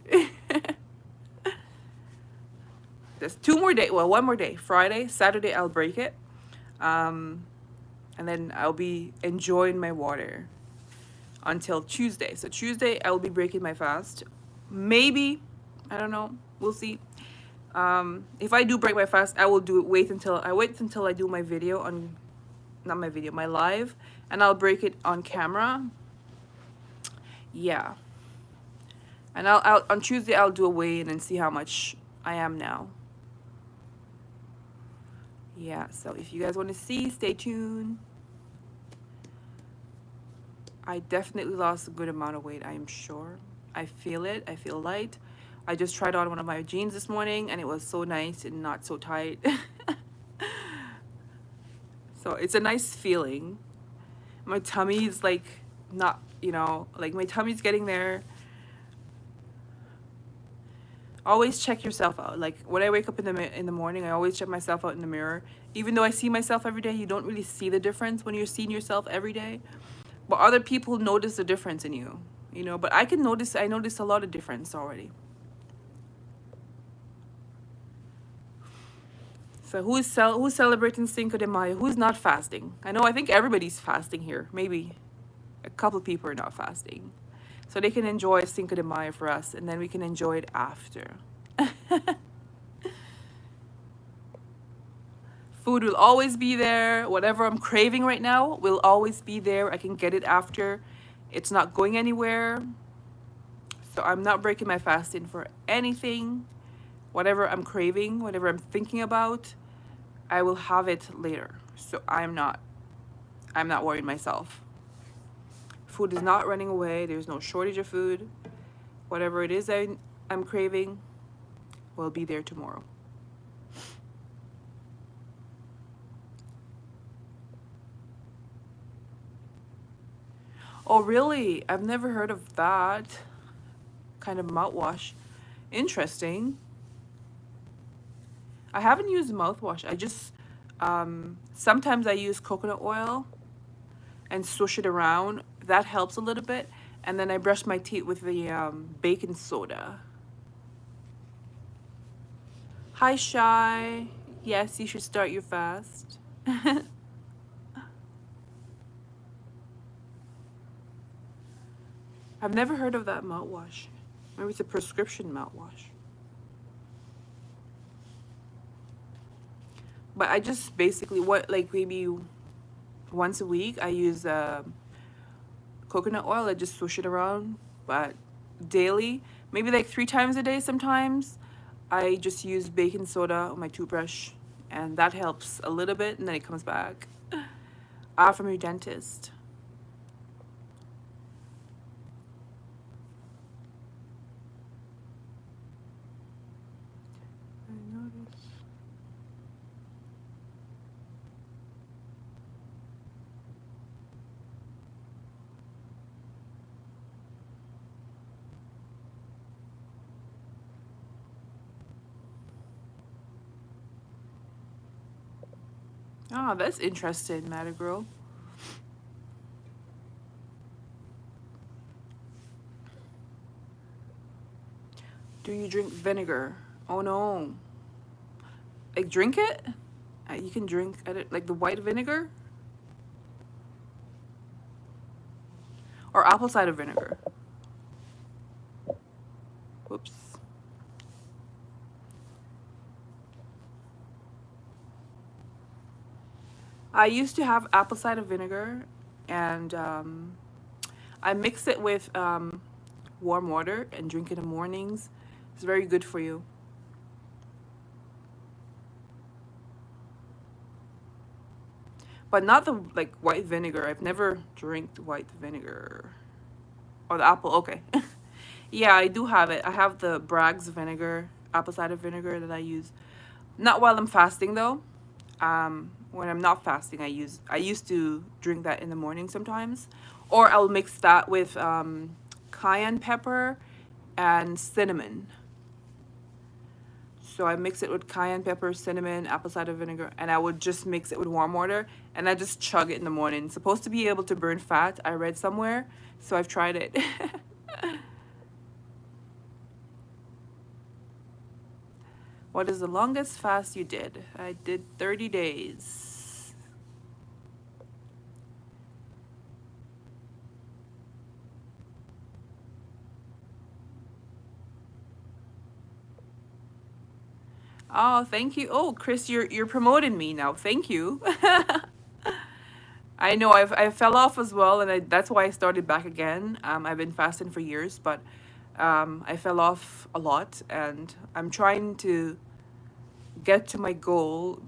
there's 2 more days. Well, 1 more day. Friday, Saturday, I'll break it, and then I'll be enjoying my water until Tuesday. So Tuesday, I will be breaking my fast. Maybe, I don't know. We'll see. If I do break my fast, I will wait until I do my video on, not my video, my live, and I'll break it on camera. Yeah. And I'll on Tuesday I'll do a weigh-in and see how much I am now. Yeah, so if you guys want to see, stay tuned. I definitely lost a good amount of weight, I am sure. I feel it. I feel light. I just tried on one of my jeans this morning and it was so nice and not so tight. So it's a nice feeling. My tummy is like not, like my tummy's getting there. Always check yourself out. Like when I wake up in the morning, I always check myself out in the mirror. Even though I see myself every day, you don't really see the difference when you're seeing yourself every day. But other people notice the difference in you, But I notice a lot of difference already. So who's celebrating Cinco de Mayo? Who's not fasting? I think everybody's fasting here. Maybe a couple people are not fasting. So they can enjoy Cinco de Mayo for us, and then we can enjoy it after. Food will always be there. Whatever I'm craving right now will always be there. I can get it after. It's not going anywhere. So I'm not breaking my fasting for anything. Whatever I'm craving, whatever I'm thinking about, I will have it later. So I'm not worrying myself. Food is not running away. There's no shortage of food. Whatever it is I'm craving will be there tomorrow. Oh, really? I've never heard of that kind of mouthwash. Interesting. I haven't used mouthwash. I just, sometimes I use coconut oil and swish it around. That helps a little bit. And then I brush my teeth with the baking soda. Hi, Shy. Yes, you should start your fast. I've never heard of that mouthwash. Maybe it's a prescription mouthwash. But I just basically, maybe once a week, I use coconut oil. I just swish it around. But daily, maybe like 3 times a day sometimes, I just use baking soda on my toothbrush. And that helps a little bit, and then it comes back. From your dentist. Oh, that's interesting, Matter Girl. Do you drink vinegar? Oh no. Like drink it? You can drink it, like the white vinegar? Or apple cider vinegar? Whoops. I used to have apple cider vinegar, and I mix it with warm water and drink it in the mornings. It's very good for you. But not the like white vinegar. I've never drank white vinegar. Or the apple, okay. Yeah, I do have it. I have the Bragg's vinegar, apple cider vinegar that I use. Not while I'm fasting though. When I'm not fasting, I used to drink that in the morning sometimes. Or I'll mix that with cayenne pepper and cinnamon. So I mix it with cayenne pepper, cinnamon, apple cider vinegar, and I would just mix it with warm water, and I just chug it in the morning. It's supposed to be able to burn fat, I read somewhere, so I've tried it. What is the longest fast you did? I did 30 days. Oh, thank you. Oh, Chris, you're promoting me now. Thank you. I know I fell off as well, and that's why I started back again. I've been fasting for years, but I fell off a lot, and I'm trying to get to my goal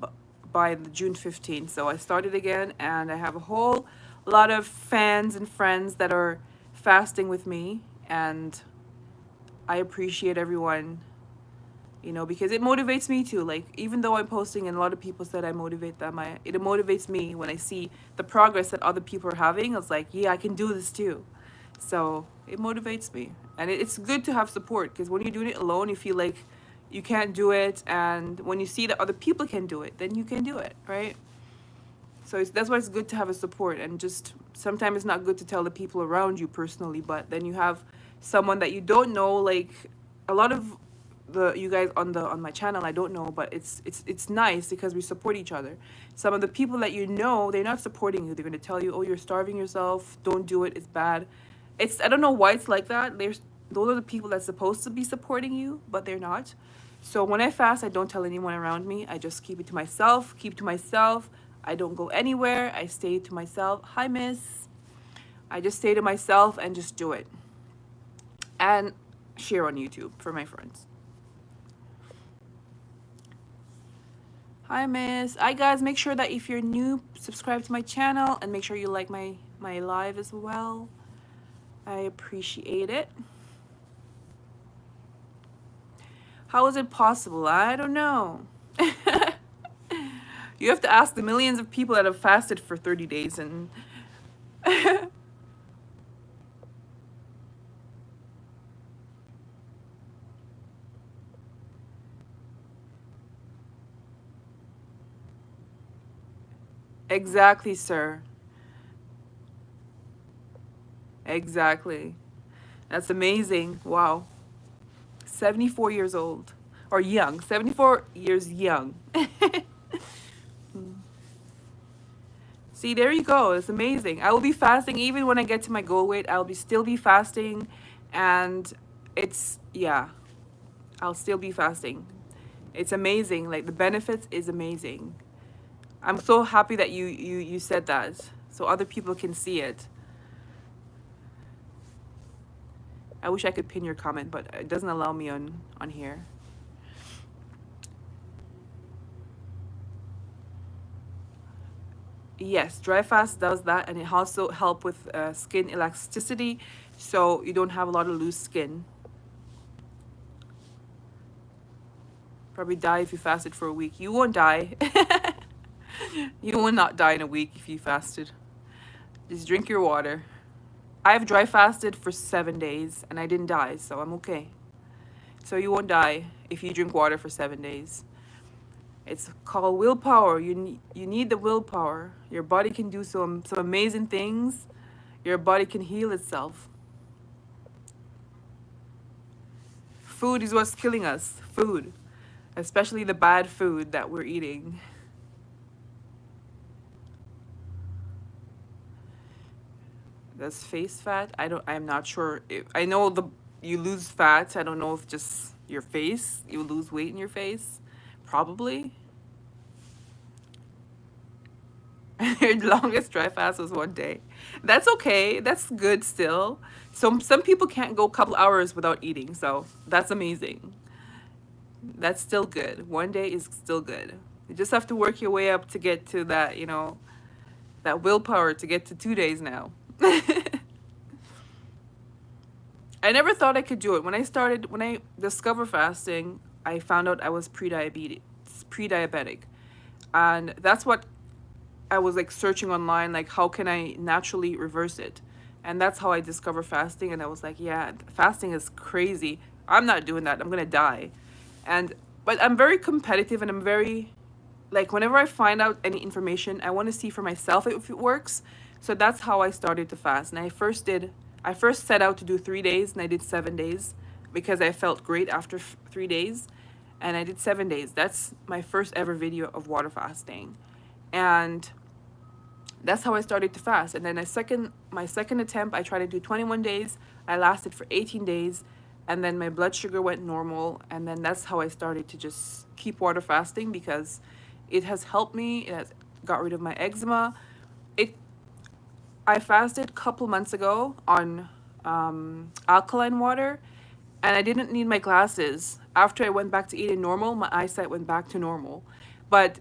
by the June 15th. So I started again, and I have a whole lot of fans and friends that are fasting with me, and I appreciate everyone, you know, because it motivates me too. Like, even though I'm posting and a lot of people said I motivate them, it motivates me when I see the progress that other people are having. It's like, yeah, I can do this too. So it motivates me, and it's good to have support, because when you're doing it alone, you feel like you can't do it, and when you see that other people can do it, then you can do it, right? So that's why it's good to have a support, and just sometimes it's not good to tell the people around you personally, but then you have someone that you don't know, like a lot of you guys on my channel I don't know, but it's nice because we support each other. Some of the people that you know, they're not supporting you. They're going to tell you, oh, you're starving yourself, don't do it, it's bad. I don't know why it's like that. Those are the people that's supposed to be supporting you, but they're not. So when I fast, I don't tell anyone around me. I just keep it to myself, keep to myself. I don't go anywhere. I stay to myself. Hi, miss. I just stay to myself and just do it, and share on YouTube for my friends. Hi, miss. Hi, guys. Make sure that if you're new, subscribe to my channel, and make sure you like my live as well. I appreciate it. How is it possible? I don't know. You have to ask the millions of people that have fasted for 30 days and exactly, sir. Exactly. That's amazing. Wow. 74 years old. Or young. 74 years young. See, there you go. It's amazing. I will be fasting even when I get to my goal weight. I'll still be fasting, and yeah, I'll still be fasting. It's amazing. Like, the benefits is amazing. I'm so happy that you said that, so other people can see it. I wish I could pin your comment, but it doesn't allow me on here. Yes, dry fast does that, and it also helps with skin elasticity, so you don't have a lot of loose skin. Probably die if you fasted for a week. You won't die. You will not die in a week if you fasted. Just drink your water. I've dry fasted for 7 days and I didn't die, so I'm okay. So you won't die if you drink water for 7 days. It's called willpower. You need the willpower. Your body can do some amazing things. Your body can heal itself. Food is what's killing us. Food. Especially the bad food that we're eating. That's face fat. I'm not sure. I know you lose fat. I don't know if just your face, you lose weight in your face. Probably. Your longest dry fast was 1 day. That's okay. That's good still. Some people can't go a couple hours without eating, so that's amazing. That's still good. 1 day is still good. You just have to work your way up to get to that, that willpower to get to 2 days now. I never thought I could do it. When I discovered fasting, I found out I was pre-diabetic. And that's what I was like searching online, like how can I naturally reverse it? And that's how I discovered fasting. And I was like, yeah, fasting is crazy. I'm not doing that. I'm gonna die. But I'm very competitive, and I'm very, like, whenever I find out any information, I want to see for myself if it works. So that's how I started to fast. And I first set out to do 3 days, and I did 7 days because I felt great after 3 days. And I did 7 days. That's my first ever video of water fasting. And that's how I started to fast. And then my second attempt, I tried to do 21 days. I lasted for 18 days. And then my blood sugar went normal. And then that's how I started to just keep water fasting, because it has helped me. It has got rid of my eczema. I fasted a couple months ago on alkaline water, and I didn't need my glasses. After I went back to eating normal, my eyesight went back to normal. But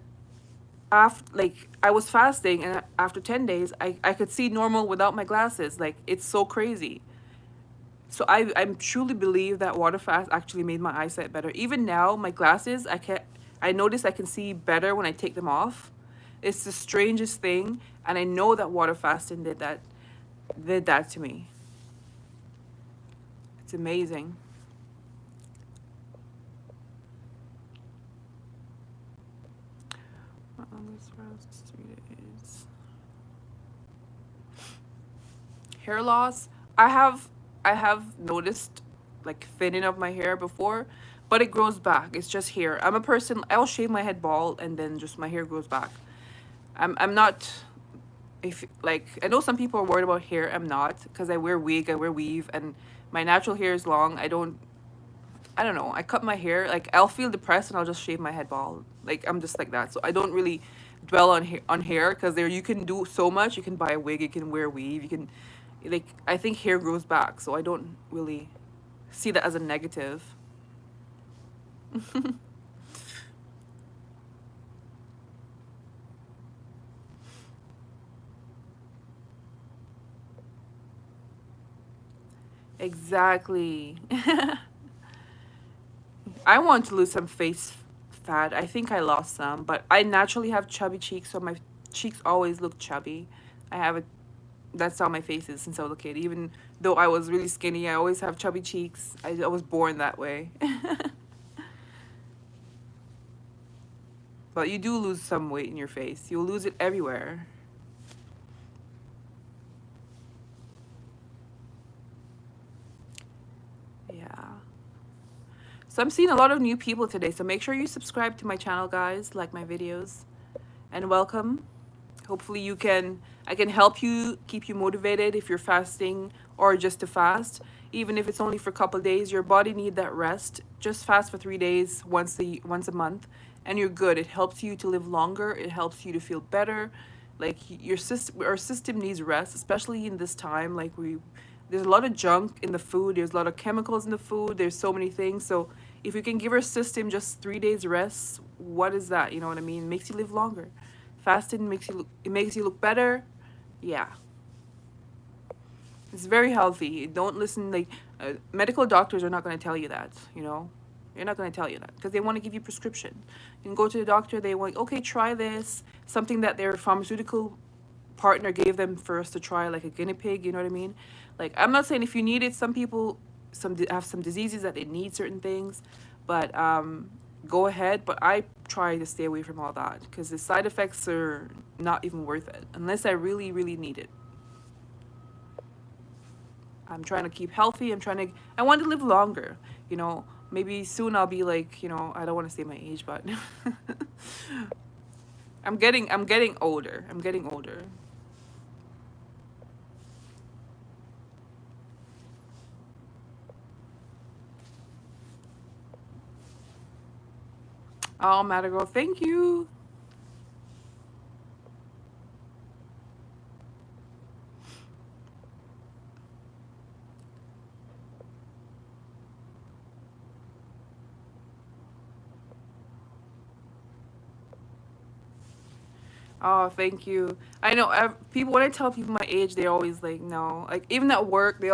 I was fasting, and after 10 days, I could see normal without my glasses. Like, it's so crazy. So I truly believe that water fast actually made my eyesight better. Even now, my glasses, I notice I can see better when I take them off. It's the strangest thing, and I know that water fasting did that to me. It's amazing. My longest fast is 3 days. Hair loss. I have noticed like thinning of my hair before, but it grows back. It's just hair. I'm a person, I'll shave my head bald and then just my hair grows back. I'm not, if like, I know some people are worried about hair. I'm not, because I wear wig, I wear weave, and my natural hair is long. I don't know. I cut my hair. Like, I'll feel depressed and I'll just shave my head bald. Like, I'm just like that. So I don't really dwell on hair, because there you can do so much. You can buy a wig, you can wear weave, you can, like, I think hair grows back. So I don't really see that as a negative. Exactly. I want to lose some face fat. I think I lost some, but I naturally have chubby cheeks, so my cheeks always look chubby. I have a That's how my face is since I was a kid. Even though I was really skinny, I always have chubby cheeks. I was born that way. But you do lose some weight in your face. You'll lose it everywhere. Yeah. So I'm seeing a lot of new people today. So make sure you subscribe to my channel, guys. Like my videos. And welcome. Hopefully I can help you, keep you motivated if you're fasting or just to fast. Even if it's only for a couple of days, your body need that rest. Just fast for 3 days, once a month, and you're good. It helps you to live longer. It helps you to feel better. Like, our system needs rest, especially in this time. Like, there's a lot of junk in the food. There's a lot of chemicals in the food. There's so many things. So if you can give our system just 3 days rest, what is that? You know what I mean? It makes you live longer. Fasting makes you look better. Yeah. It's very healthy. Don't listen, like, medical doctors are not going to tell you that, you know? They're not going to tell you that because they want to give you prescription. You can go to the doctor, they want, okay, try this, something that their pharmaceutical partner gave them for us to try, like a guinea pig, you know what I mean? Like, I'm not saying if you need it, some people have some diseases that they need certain things, but go ahead. But I try to stay away from all that because the side effects are not even worth it unless I really, really need it. I'm trying to keep healthy. I want to live longer. You know, maybe soon I'll be like, I don't want to say my age, but I'm getting older. I'm getting older. Oh, Matter Girl, thank you. Oh, thank you. I know people when I tell people my age, they always like no. Like even at work,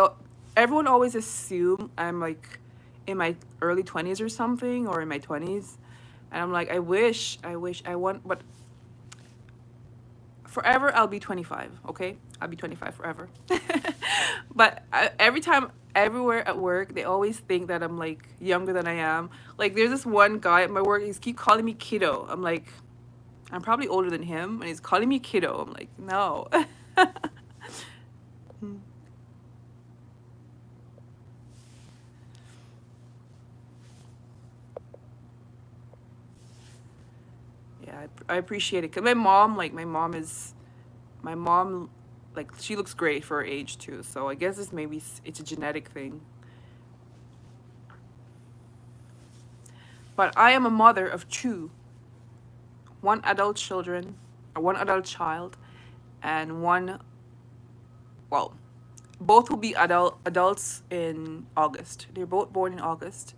everyone always assume I'm like in my early 20s or something or in my 20s. And I'm like, I want, but forever I'll be 25, okay? I'll be 25 forever. But every time, everywhere at work, they always think that I'm like younger than I am. Like there's this one guy at my work, he's keep calling me kiddo. I'm like, I'm probably older than him, and he's calling me kiddo. I'm like, no. Yeah, I appreciate it. Cause my mom, like she looks great for her age too. So I guess it's a genetic thing. But I am a mother of two, one adult children, or one adult child, and one, well, both will be adults in August. They're both born in August,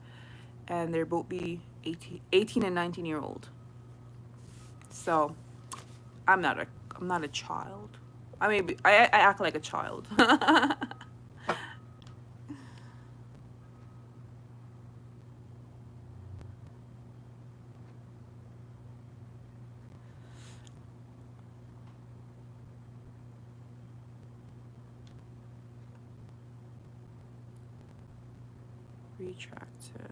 and they're both be 18 and 19-year old. So I'm not a I'm not a child. I act like a child. Retracted.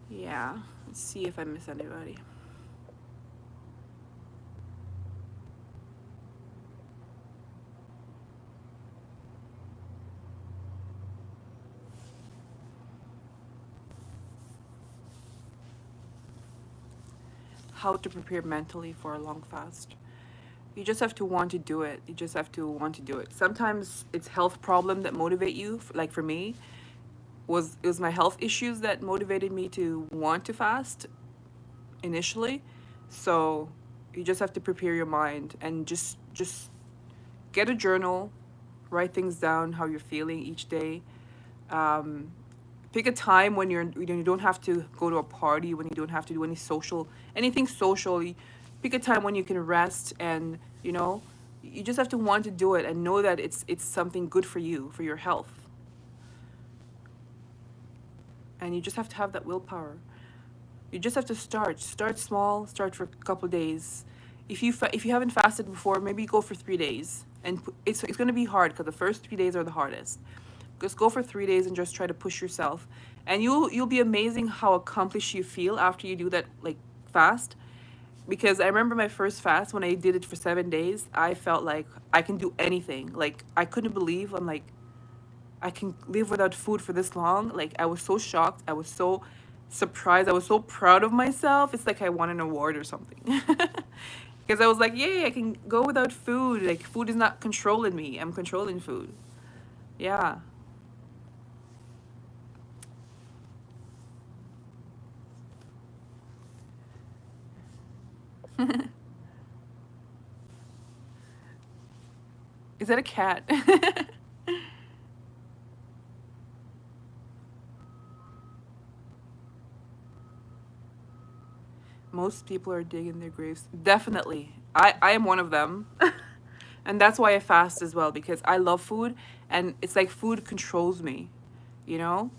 Yeah. Let's see if I miss anybody. How to prepare mentally for a long fast. You just have to want to do it. You just have to want to do it. Sometimes it's health problem that motivate you. Like for me, it was my health issues that motivated me to want to fast initially. So you just have to prepare your mind and just get a journal, write things down how you're feeling each day. Um, Pick a time when you don't have to go to a party, when you don't have to do anything social. Pick a time when you can rest, and you just have to want to do it and know that it's something good for you, for your health. And you just have to have that willpower. You just have to start small, start for a couple of days. If you haven't fasted before, maybe go for 3 days, and it's going to be hard because the first 3 days are the hardest. Just go for 3 days and just try to push yourself, and you'll be amazing how accomplished you feel after you do that, like, fast. Because I remember my first fast when I did it for 7 days, I felt like I can do anything. Like I couldn't believe I'm like I can live without food for this long. Like I was so shocked. I was so surprised. I was so proud of myself. It's like I won an award or something. Because I was like, yay, I can go without food. Like food is not controlling me. I'm controlling food. Yeah. Is that a cat? Most people are digging their graves. Definitely. I am one of them. And that's why I fast as well, because I love food, and it's like food controls me, you know?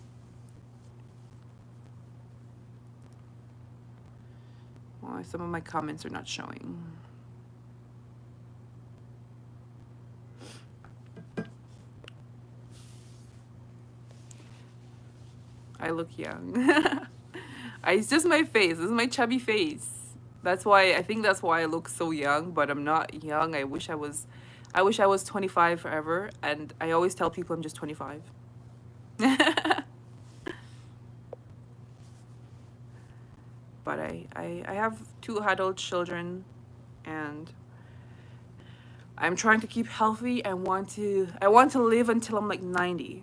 Well, some of my comments are not showing. I look young. It's just my face. This is my chubby face. That's why I think that's why I look so young, but I'm not young. I wish I was 25 forever, and I always tell people I'm just 25. But I have two adult children, and I'm trying to keep healthy. I want to live until I'm like 90.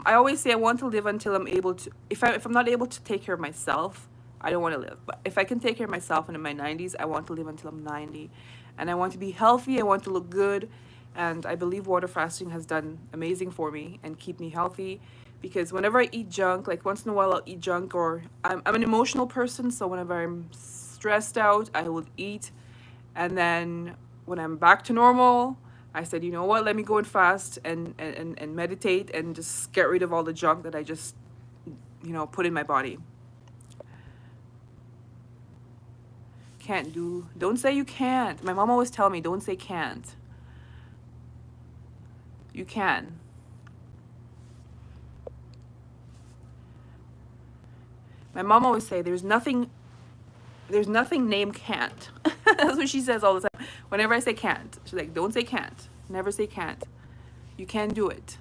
I always say I want to live until I'm able to. If I'm not able to take care of myself, I don't want to live. But if I can take care of myself and in my 90s, I want to live until I'm 90, and I want to be healthy. I want to look good, and I believe water fasting has done amazing for me and keep me healthy. Because whenever I eat junk, like once in a while I'll eat junk, or I'm an emotional person, so whenever I'm stressed out, I will eat, and then when I'm back to normal, I said, you know what, let me go and fast and meditate and just get rid of all the junk that I just, put in my body. Can't do, don't say you can't. My mom always tell me, don't say can't. You can. My mom always say there's nothing named can't. That's what she says all the time. Whenever I say can't, she's like, don't say can't. Never say can't. You can do it.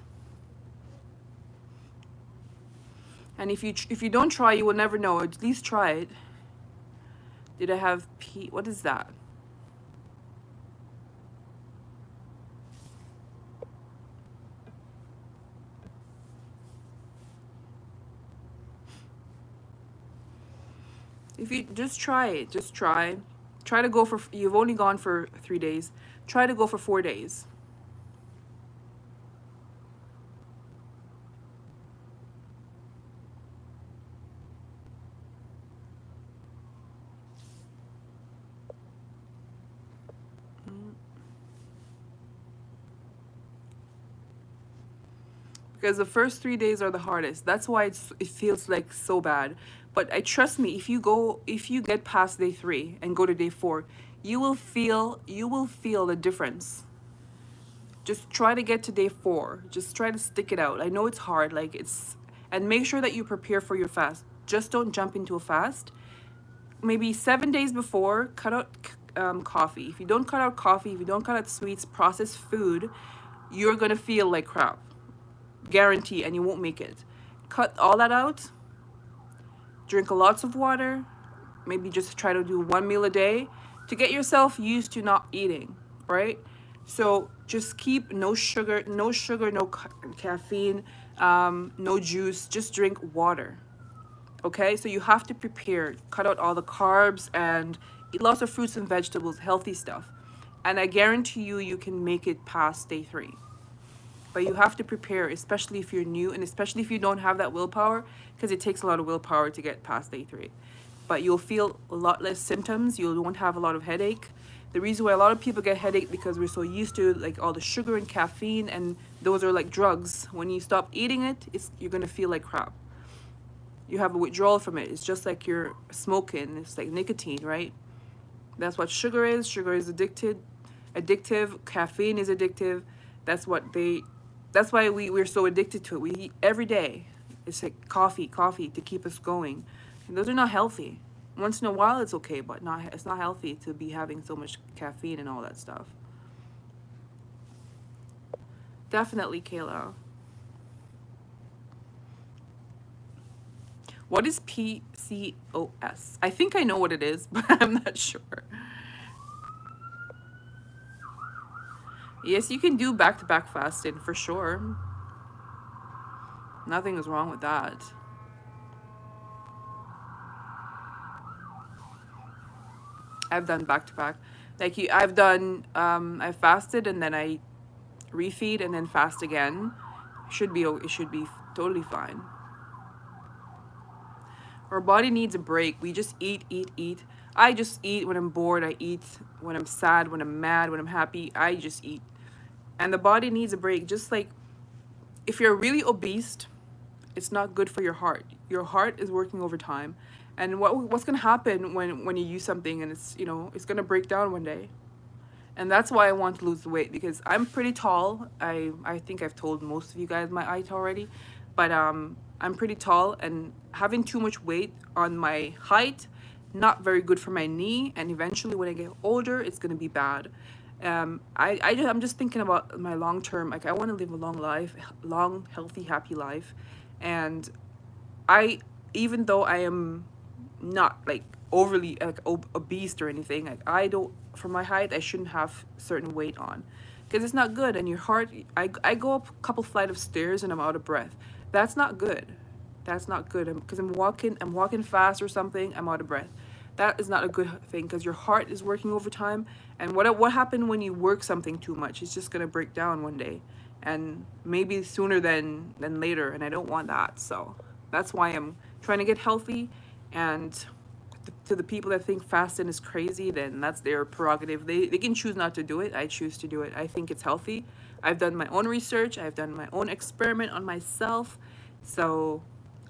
And if you don't try, you will never know. At least try it. Did I have pee? What is that? If you just try it, just try. Try to go for, you've only gone for 3 days. Try to go for 4 days. Because the first 3 days are the hardest. That's why it feels like so bad. But I trust me, if you get past day 3 and go to day 4, you will feel the difference. Just try to get to day 4. Just try to stick it out. I know it's hard, and make sure that you prepare for your fast. Just don't jump into a fast. Maybe 7 days before, cut out coffee. If you don't cut out coffee, if you don't cut out sweets, processed food, you're gonna feel like crap. Guarantee, and you won't make it. Cut all that out. Drink lots of water. Maybe just try to do 1 meal a day to get yourself used to not eating, right? So just keep no sugar, no caffeine, no juice. Just drink water. Okay, so you have to prepare. Cut out all the carbs and eat lots of fruits and vegetables, healthy stuff. And I guarantee you can make it past day 3. But you have to prepare, especially if you're new and especially if you don't have that willpower, because it takes a lot of willpower to get past day 3. But you'll feel a lot less symptoms. You won't have a lot of headache. The reason why a lot of people get headache because we're so used to like all the sugar and caffeine, and those are like drugs. When you stop eating it, you're gonna feel like crap. You have a withdrawal from it. It's just like you're smoking. It's like nicotine, right? That's what sugar is. Sugar is addictive. Caffeine is addictive. That's why we're so addicted to it. We eat every day. It's like coffee to keep us going. And those are not healthy. Once in a while it's okay, but it's not healthy to be having so much caffeine and all that stuff. Definitely, Kayla. What is PCOS? I think I know what it is, but I'm not sure. Yes, you can do back-to-back fasting for sure. Nothing is wrong with that. I've done back-to-back. Like I've done, I fasted and then I refeed and then fast again. It should be totally fine. Our body needs a break. We just eat. I just eat when I'm bored. I eat when I'm sad, when I'm mad, when I'm happy. I just eat. And the body needs a break. Just like if you're really obese, it's not good for your heart. Your heart is working overtime. And what's going to happen when you use something and it's going to break down one day. And that's why I want to lose the weight, because I'm pretty tall. I think I've told most of you guys my height already, but I'm pretty tall, and having too much weight on my height not very good for my knee, and eventually when I get older, it's gonna be bad. I'm just thinking about my long term. Like I want to live a long life, long, healthy, happy life, and I, even though I am not like overly like obese or anything, like I don't, for my height, I shouldn't have certain weight on, because it's not good. And your heart, I go up a couple flight of stairs and I'm out of breath. That's not good. That's not good. Because I'm walking fast or something, I'm out of breath. That is not a good thing, because your heart is working overtime. And what happened when you work something too much? It's just gonna break down one day, and maybe sooner than later. And I don't want that. So that's why I'm trying to get healthy. And to the people that think fasting is crazy, then that's their prerogative. They can choose not to do it. I choose to do it. I think it's healthy. I've done my own research. I've done my own experiment on myself. So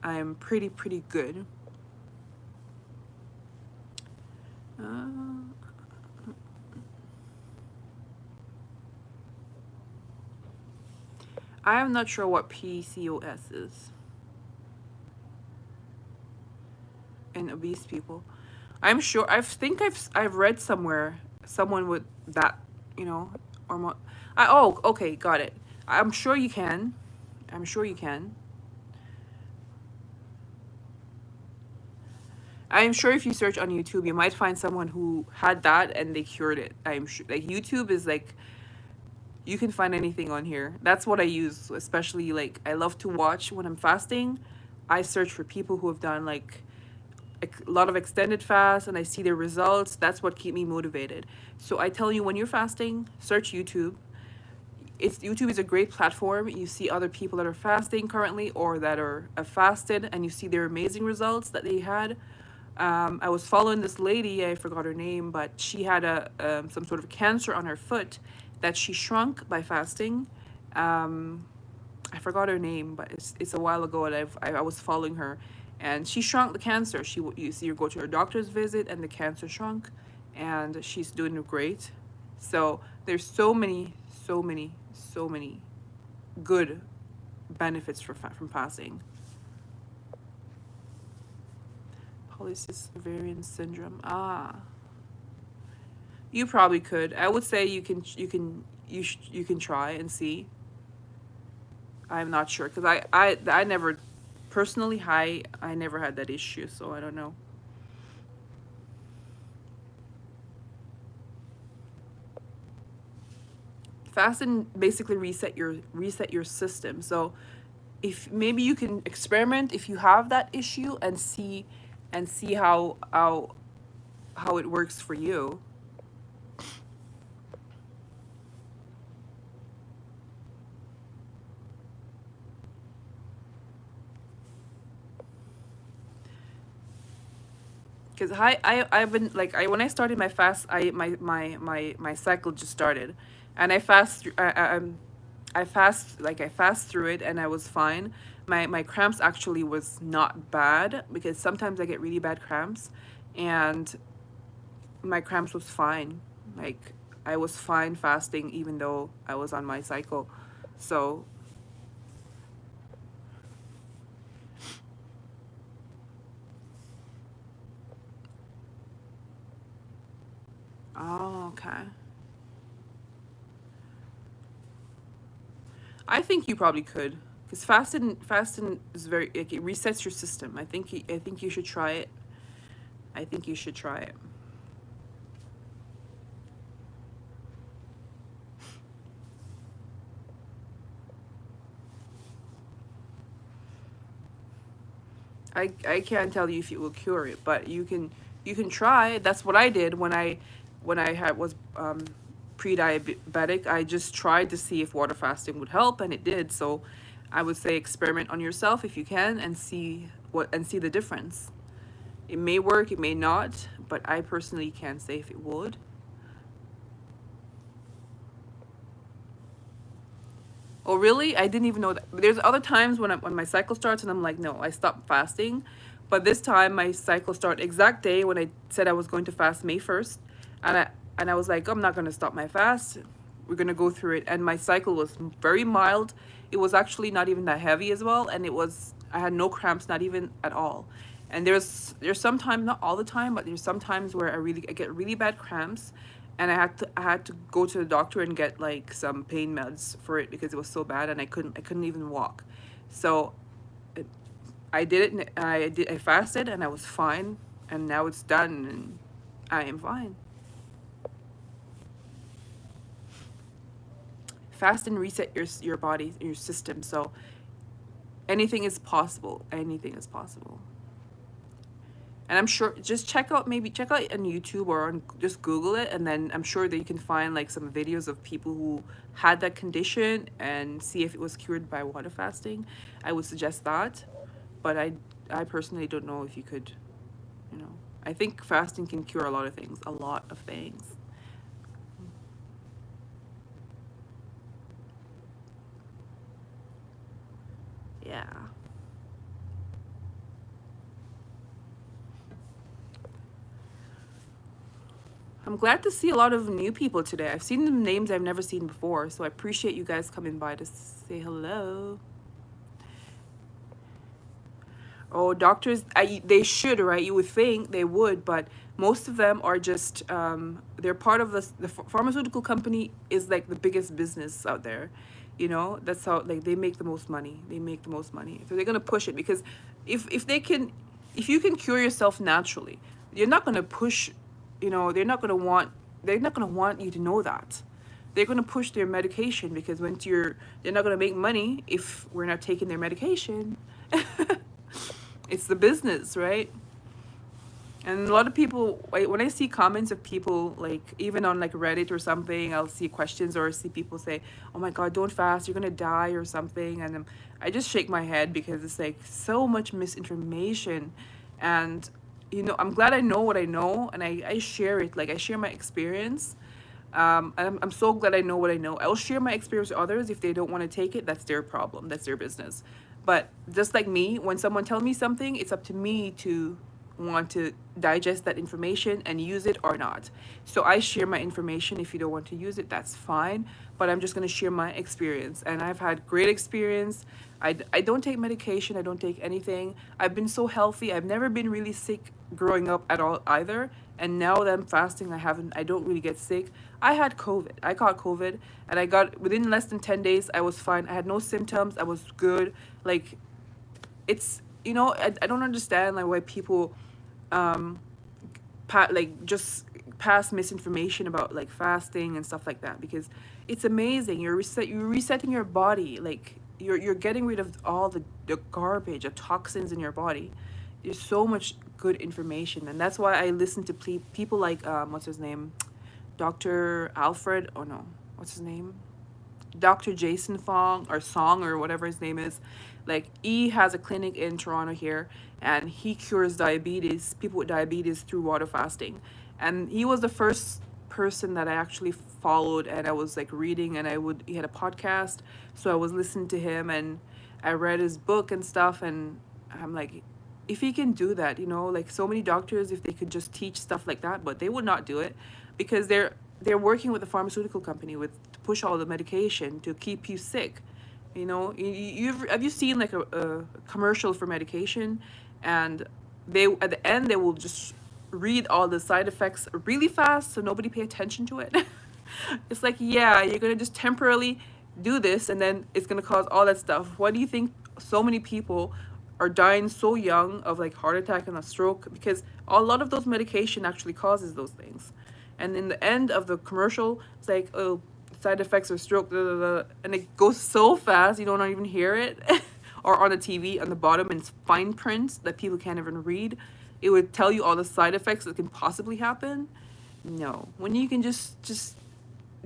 I'm pretty good. I am not sure what PCOS is in obese people. I'm sure I've read somewhere someone with that, you know, or more. Oh, okay, got it. I'm sure you can. I'm sure you can. I'm sure if you search on YouTube, you might find someone who had that and they cured it. I'm sure. Like YouTube is like, you can find anything on here. That's what I use, especially like I love to watch when I'm fasting. I search for people who have done like a lot of extended fast and I see their results. That's what keep me motivated. So I tell you, when you're fasting, search YouTube. YouTube is a great platform. You see other people that are fasting currently or that are fasted, and you see their amazing results that they had. I was following this lady, I forgot her name, but she had some sort of cancer on her foot that she shrunk by fasting. I forgot her name, but it's a while ago, and I was following her, and she shrunk the cancer. You see her go to her doctor's visit, and the cancer shrunk, and she's doing great. So there's so many good benefits from fasting. Polycystic ovarian syndrome. You probably could. I would say you can try and see. I'm not sure, because I never personally I never had that issue, so I don't know. Fasting basically reset your system. So if maybe you can experiment if you have that issue and see how it works for you. Because I've been like, when I started my fast, my cycle just started, and I fast through it, and I was fine. My cramps actually was not bad, because sometimes I get really bad cramps, and my cramps was fine. Like I was fine fasting even though I was on my cycle. So oh, okay. I think you probably could, because fasting is very, like, it resets your system. I think you should try it. I think you should try it. I can't tell you if it will cure it, but you can try. That's what I did when I had was pre-diabetic. I just tried to see if water fasting would help, and it did. So I would say experiment on yourself if you can, and see the difference. It may work, it may not, but I personally can't say if it would. Oh, really? I didn't even know that. There's other times when my cycle starts and I'm like, no, I stopped fasting. But this time my cycle started exact day when I said I was going to fast May 1st. And I was like, I'm not going to stop my fast. We're going to go through it. And my cycle was very mild. It was actually not even that heavy as well. And I had no cramps, not even at all. And there's sometimes, not all the time, but there's sometimes where I get really bad cramps, and I had to go to the doctor and get like some pain meds for it because it was so bad, and I couldn't even walk. So it, I did it. I fasted and I was fine, and now it's done and I am fine. Fast and reset your body, your system. So anything is possible. Anything is possible. And I'm sure, just check out on YouTube or just Google it, and then I'm sure that you can find like some videos of people who had that condition and see if it was cured by water fasting. I would suggest that, but I personally don't know if you could, you know. I think fasting can cure a lot of things, a lot of things. Yeah. I'm glad to see a lot of new people today. I've seen some names I've never seen before, so I appreciate you guys coming by to say hello. Oh, doctors, they should, right? You would think they would, but most of them are just, they're part of the pharmaceutical company is like the biggest business out there. You know, that's how, like, they make the most money. They make the most money. So they're going to push it because if they can, if you can cure yourself naturally, you're not going to push, you know, they're not going to want you to know that. They're going to push their medication because they're not going to make money if we're not taking their medication. It's the business, right? And a lot of people, when I see comments of people, like even on like Reddit or something, I'll see questions or see people say, "Oh my God, don't fast, you're gonna die" or something, and I just shake my head because it's like so much misinformation, and I'm glad I know what I know, and I share it, like I share my experience. I'm so glad I know what I know. I'll share my experience with others. If they don't want to take it, that's their problem. That's their business. But just like me, when someone tells me something, it's up to me to want to digest that information and use it or not. So I share my information. If you don't want to use it, that's fine. But I'm just going to share my experience. And I've had great experience. I don't take medication. I don't take anything. I've been so healthy. I've never been really sick growing up at all either. And now that I'm fasting, I don't really get sick. I had COVID. I caught COVID, and I got, within less than 10 days, I was fine. I had no symptoms. I was good. Like, it's, I don't understand like why people just pass misinformation about like fasting and stuff like that, because it's amazing. You're resetting your body. Like, you're getting rid of all the garbage, the toxins in your body. There's so much good information, and that's why I listen to people like what's his name, Dr. Alfred, oh no, what's his name, Dr. Jason Fong or Song or whatever his name is. Like, he has a clinic in Toronto here, and he cures diabetes, people with diabetes, through water fasting. And he was the first person that I actually followed, and I was like reading, and he had a podcast, so I was listening to him, and I read his book and stuff, and I'm like, if he can do that, like so many doctors, if they could just teach stuff like that, but they would not do it because they're working with the pharmaceutical company to push all the medication to keep you sick. Have you seen like a commercial for medication, and they at the end they will just read all the side effects really fast so nobody pay attention to it. It's like, yeah, you're gonna just temporarily do this, and then it's gonna cause all that stuff. Why do you think so many people are dying so young of like heart attack and a stroke? Because a lot of those medication actually causes those things. And in the end of the commercial, it's like, oh, side effects or stroke, blah, blah, blah, and it goes so fast you don't even hear it. Or on the TV on the bottom, and it's fine print that people can't even read. It would tell you all the side effects that can possibly happen. No, when you can just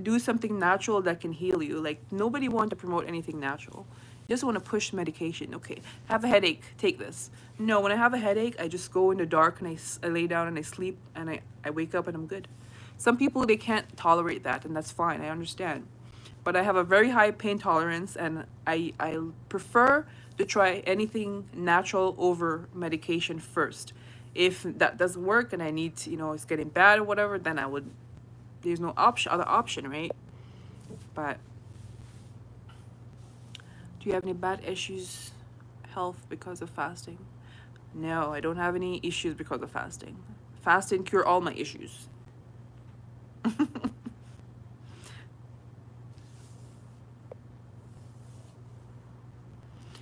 do something natural that can heal you. Like, nobody wants to promote anything natural. You just want to push medication. Okay, have a headache, take this. No, when I have a headache, I just go in the dark and I lay down and I sleep, and I wake up and I'm good. Some people, they can't tolerate that, and that's fine. I understand. But I have a very high pain tolerance, and I prefer to try anything natural over medication first. If that doesn't work and I need to, it's getting bad or whatever, then there's no other option, right? But do you have any bad issues, health, because of fasting? No, I don't have any issues because of fasting. Fasting cure all my issues.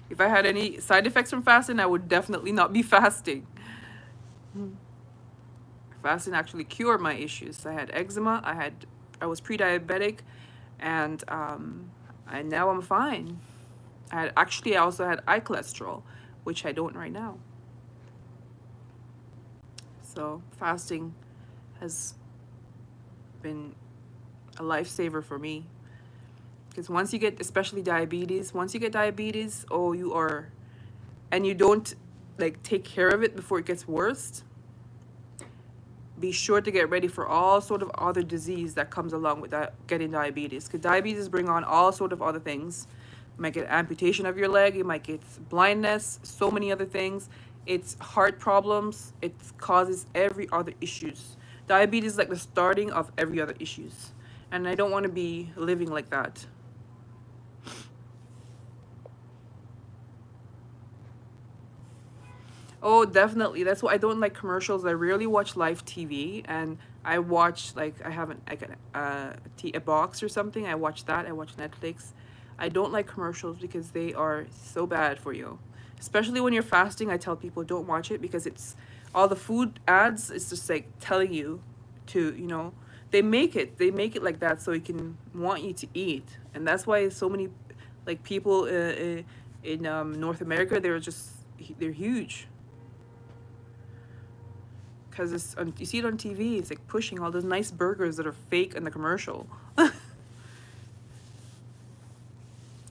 If I had any side effects from fasting, I would definitely not be fasting. Fasting actually cured my issues. I had eczema, I was pre-diabetic, and now I'm fine. I also had high cholesterol, which I don't right now. So fasting has been a lifesaver for me. Because once you get, especially diabetes, once you get diabetes, oh, you are, and you don't like take care of it before it gets worse, be sure to get ready for all sort of other disease that comes along with that, getting diabetes. Because diabetes bring on all sort of other things. You might get amputation of your leg, you might get blindness, so many other things. It's heart problems, it causes every other issues. Diabetes is like the starting of every other issues. And I don't want to be living like that. Oh, definitely. That's why I don't like commercials. I rarely watch live TV, and I watch like I haven't like a box or something. I watch that. I watch Netflix. I don't like commercials because they are so bad for you. Especially when you're fasting, I tell people don't watch it because it's all the food ads. It's just like telling you to, they make it like that so it can want you to eat, and that's why so many like people in North America, they're huge because you see it on TV. It's like pushing all those nice burgers that are fake in the commercial.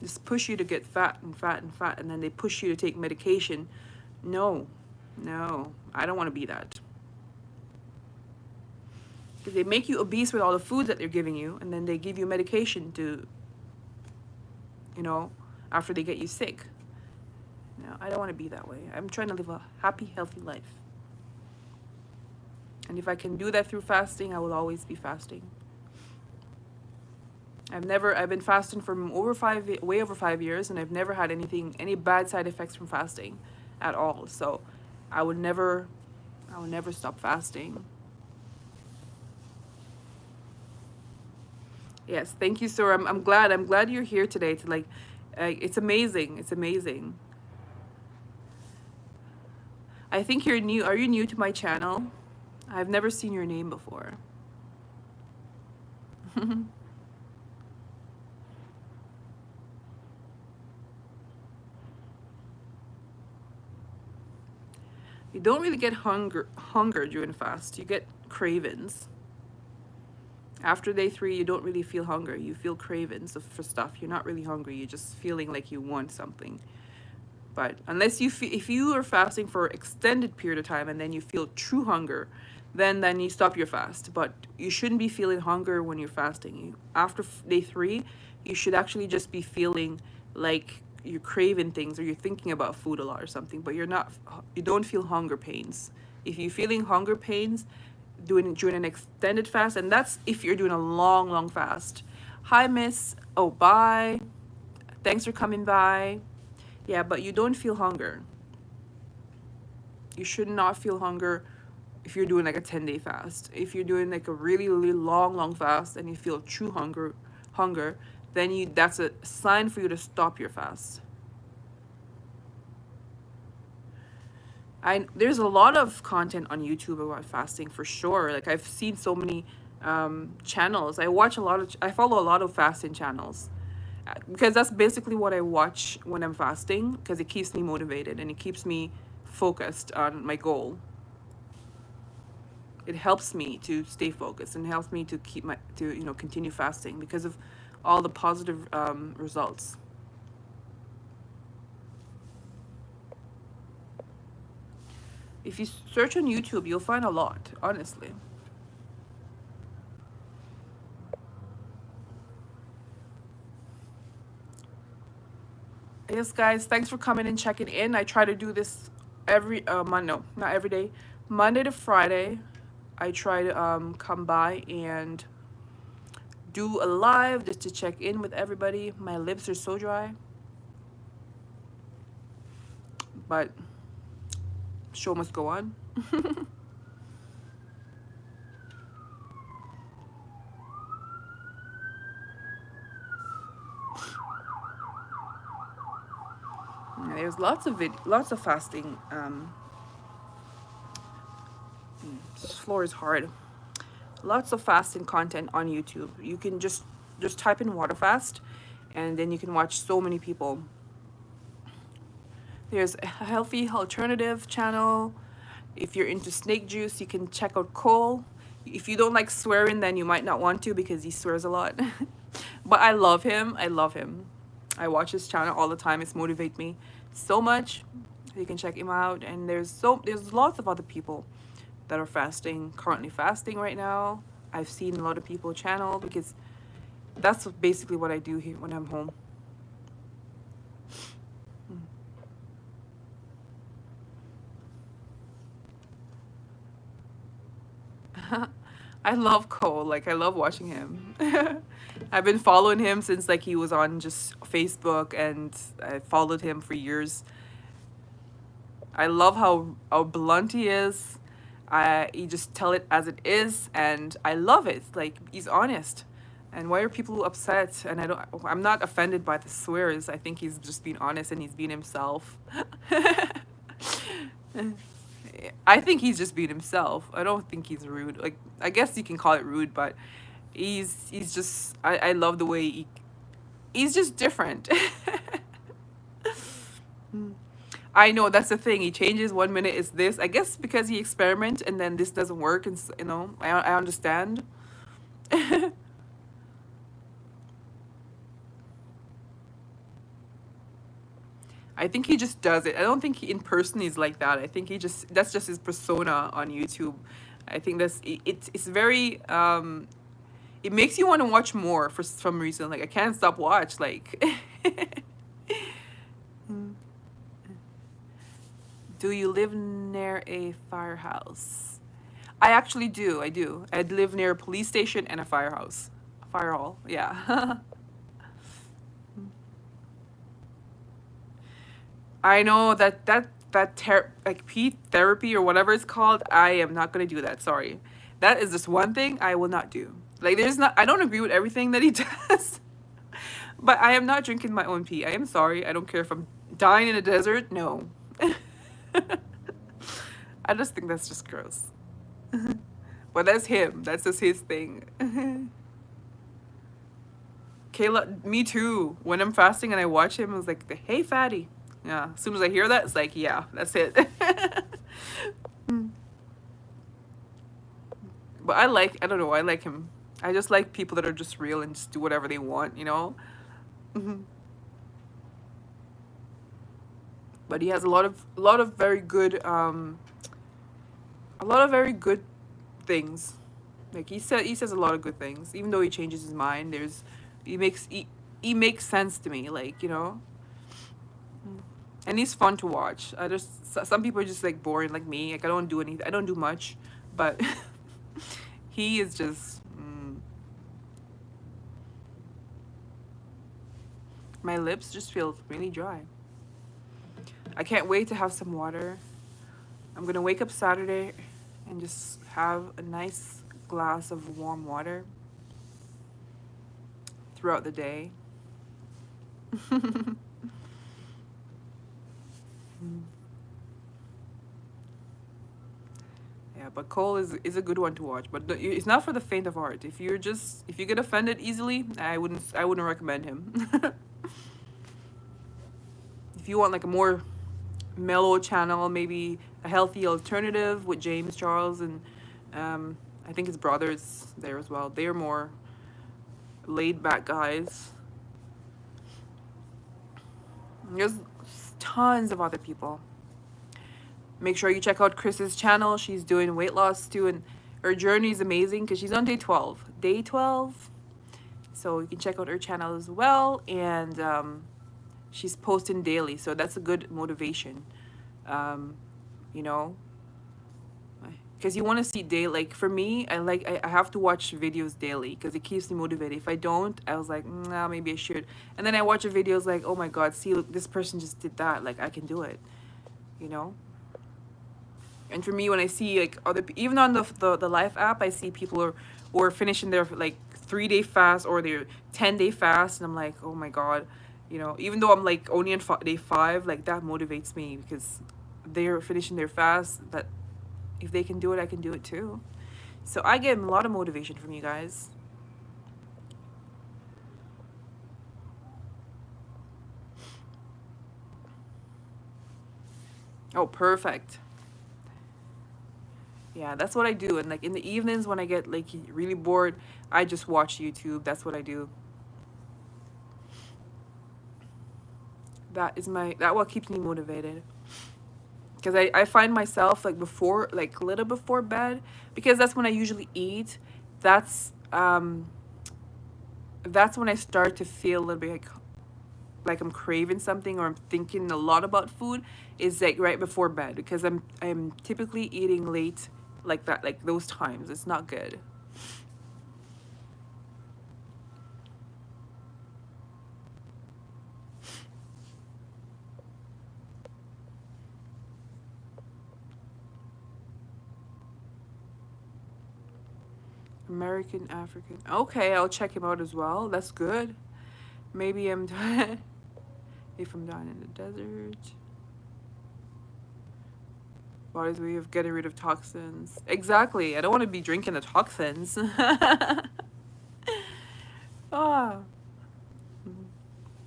Just push you to get fat and fat and fat, and then they push you to take medication. No, no, I don't want to be that. Because they make you obese with all the food that they're giving you, and then they give you medication to, after they get you sick. No, I don't want to be that way. I'm trying to live a happy, healthy life. And if I can do that through fasting, I will always be fasting. I've been fasting for way over 5 years, and I've never had any bad side effects from fasting at all. So I would never stop fasting. Yes, thank you, sir. I'm glad you're here today to it's amazing. It's amazing. I think you're new. Are you new to my channel? I've never seen your name before. You don't really get hunger during fast. You get cravings. After day 3, you don't really feel hunger. You feel cravings for stuff. You're not really hungry. You're just feeling like you want something. But unless if you are fasting for an extended period of time and then you feel true hunger, then you stop your fast. But you shouldn't be feeling hunger when you're fasting. After day 3, you should actually just be feeling like you're craving things or you're thinking about food a lot or something, but you don't feel hunger pains. If you're feeling hunger pains during an extended fast, and that's if you're doing a long fast. Hi, miss. Oh, bye. Thanks for coming by. Yeah, but you don't feel hunger. You should not feel hunger if you're doing like a 10-day fast. If you're doing like a really, really long fast and you feel true hunger, then that's a sign for you to stop your fast. There's a lot of content on YouTube about fasting for sure. Like I've seen so many channels. I follow a lot of fasting channels because that's basically what I watch when I'm fasting, because it keeps me motivated and it keeps me focused on my goal. It helps me to stay focused and helps me to continue fasting because of all the positive results. If you search on YouTube, you'll find a lot, honestly. Yes, guys, thanks for coming and checking in. I try to do this every Monday, not every day, Monday to Friday. I try to come by and do a live just to check in with everybody. My lips are so dry, but Show must go on. There's lots of fasting. This floor is hard. Lots of fasting content on YouTube. You can just type in water fast, and then you can watch so many people. There's a healthy alternative channel. If you're into snake juice, you can check out Cole. If you don't like swearing, then you might not want to because he swears a lot. But I love him. I love him. I watch his channel all the time. It's motivates me so much. You can check him out. And there's lots of other people that are fasting, currently fasting right now. I've seen a lot of people channel because that's basically what I do here when I'm home. I love Cole. Like, I love watching him. I've been following him since like he was on just Facebook, and I followed him for years. I love how blunt he is. He just tell it as it is, and I love it. Like, he's honest. And why are people upset? And I'm not offended by the swears. I think he's just being honest and he's being himself. I think he's just being himself. I don't think he's rude. Like, I guess you can call it rude, but he's just I love the way he's just different. I know that's the thing. He changes 1 minute is this. I guess because he experiment and then this doesn't work, and you know, I understand. I think he just does it. I don't think in person he's like that. I think that's just his persona on YouTube. I think it's very it makes you want to watch more for some reason. Like, I can't stop watch. Like, do you live near a firehouse? I actually do. I do. I live near a police station and a firehouse, a fire hall. Yeah. I know like P therapy or whatever it's called. I am not gonna do that. Sorry, that is just one thing I will not do. Like, I don't agree with everything that he does, but I am not drinking my own pee. I am sorry. I don't care if I'm dying in a desert. No, I just think that's just gross. But that's him. That's just his thing. Kayla, me too. When I'm fasting and I watch him, I was like, "Hey, fatty." Yeah, as soon as I hear that, it's like, yeah, that's it. But I don't know, I like him. I just like people that are just real and just do whatever they want, you know? But he has a lot of very good, a lot of very good things. Like, he says a lot of good things, even though he changes his mind. He makes sense to me, like, you know? And he's fun to watch. Some people are just like boring like me. Like, I don't do anything. I don't do much, but he is just. My lips just feel really dry. I can't wait to have some water. I'm gonna wake up Saturday and just have a nice glass of warm water throughout the day. Yeah, but Cole is a good one to watch, but it's not for the faint of heart. If you get offended easily, I wouldn't recommend him. If you want like a more mellow channel, maybe a healthy alternative with James Charles and I think his brother is there as well. They are more laid back guys. There's tons of other people. Make sure you check out Chris's channel. She's doing weight loss too, and her journey is amazing because she's on day 12. Day 12. So you can check out her channel as well, and she's posting daily, so that's a good motivation. You know, because you want to see daily. Like, for me, I have to watch videos daily because it keeps me motivated. If I don't, I was like, nah, maybe I should. And then I watch the videos like, oh my god, see, look, this person just did that. Like, I can do it. You know. And for me, when I see like even on the Life app, I see people are finishing their like 3 day fast or their 10 day fast, and I'm like, oh my god, you know. Even though I'm like only on day 5, like that motivates me because they're finishing their fast. That if they can do it, I can do it too. So I get a lot of motivation from you guys. Oh, perfect. Yeah, that's what I do. And like in the evenings when I get like really bored, I just watch YouTube. That's what I do. That what keeps me motivated. Because I find myself like before, like a little before bed, because that's when I usually eat. That's that's when I start to feel a little bit like I'm craving something or I'm thinking a lot about food, is like right before bed, because I'm typically eating late like that, like those times. It's not good. American African. Okay, I'll check him out as well. That's good. Maybe I'm if I'm down in the desert. Body's way of getting rid of toxins. Exactly. I don't want to be drinking the toxins. Ah.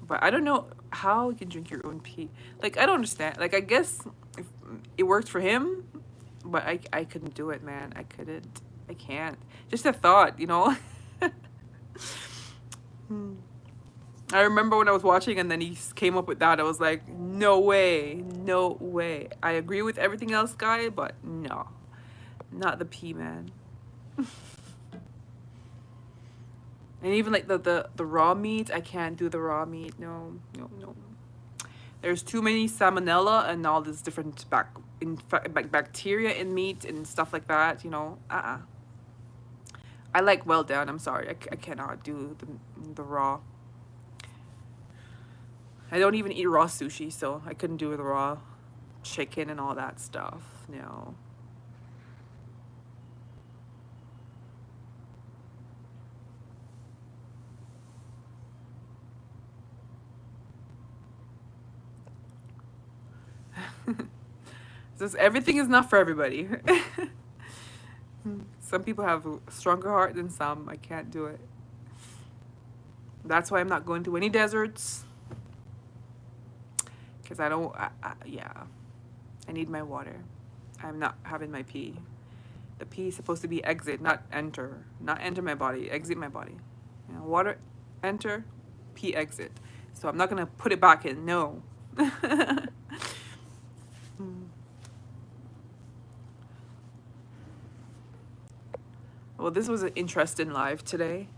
But I don't know how you can drink your own pee. Like I don't understand. Like I guess if it worked for him, but I couldn't do it, man. I couldn't. I can't. Just a thought, you know. Hmm. I remember when I was watching and then he came up with that. I was like, no way, no way. I agree with everything else, guy, but no, not the pea, man. And even like the raw meat, I can't do the raw meat. No, no, no. There's too many salmonella and all this different bacteria in meat and stuff like that. You know, I like well done. I'm sorry, I cannot do the raw. I don't even eat raw sushi, so I couldn't do the raw chicken and all that stuff. No. Just everything is not for everybody. Some people have a stronger heart than some. I can't do it. That's why I'm not going to any deserts. Because I don't, yeah. I need my water. I'm not having my pee. The pee is supposed to be exit, not enter. Not enter my body, exit my body. You know, water, enter, pee, exit. So I'm not going to put it back in. No. Well, this was an interesting live today.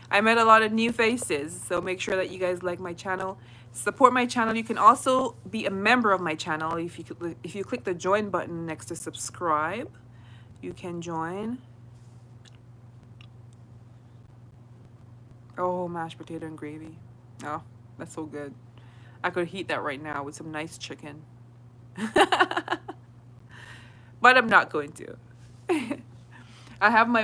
I met a lot of new faces, so make sure that you guys like my channel. Support my channel. You can also be a member of my channel if you click the join button next to subscribe. You can join. Oh, mashed potato and gravy. Oh, that's so good. I could heat that right now with some nice chicken. But I'm not going to. I have my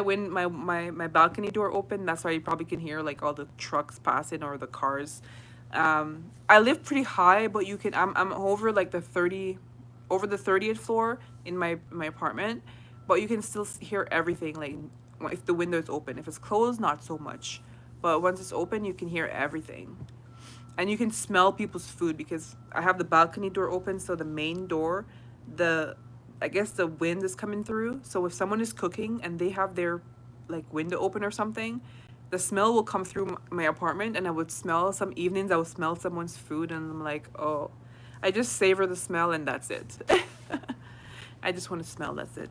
balcony door open. That's why you probably can hear like all the trucks passing or the cars. I live pretty high, but you can I'm over like the 30th floor in my apartment, but you can still hear everything like if the window is open. If it's closed, not so much. But once it's open, you can hear everything. And you can smell people's food because I have the balcony door open, so the main door, I guess the wind is coming through. So if someone is cooking and they have their like window open or something, the smell will come through my apartment, and I would smell some evenings. I would smell someone's food, and I'm like, oh, I just savor the smell, and that's it. I just want to smell. That's it.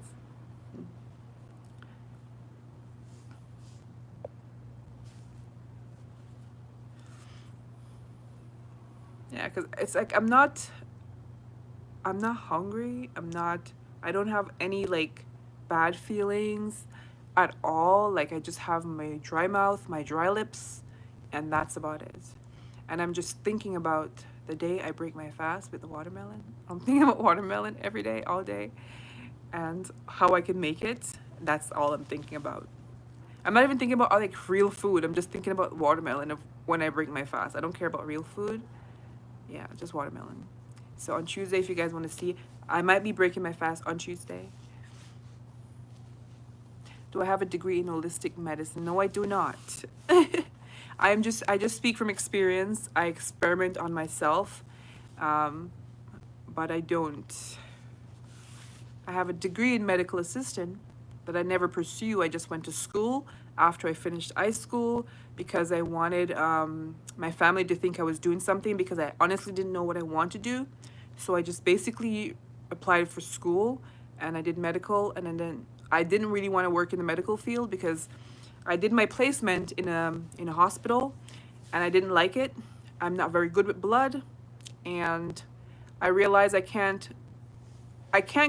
Yeah, because it's like I'm not hungry. I don't have any like bad feelings at all. Like I just have my dry mouth, my dry lips, and that's about it. And I'm just thinking about the day I break my fast with the watermelon. I'm thinking about watermelon every day, all day. and how I can make it. That's all I'm thinking about. I'm not even thinking about like real food. I'm just thinking about watermelon when I break my fast. I don't care about real food. Yeah, just watermelon. So on Tuesday, if you guys want to see, I might be breaking my fast on Tuesday. Do I have a degree in holistic medicine? No, I do not. I just speak from experience. I experiment on myself, um, but I don't. I have a degree in medical assistant that I never pursue. I just went to school after I finished high school because I wanted my family to think I was doing something because I honestly didn't know what I wanted to do. So I just basically applied for school and I did medical, and then I didn't really want to work in the medical field because I did my placement in a hospital and I didn't like it. I'm not very good with blood, and I realized I can't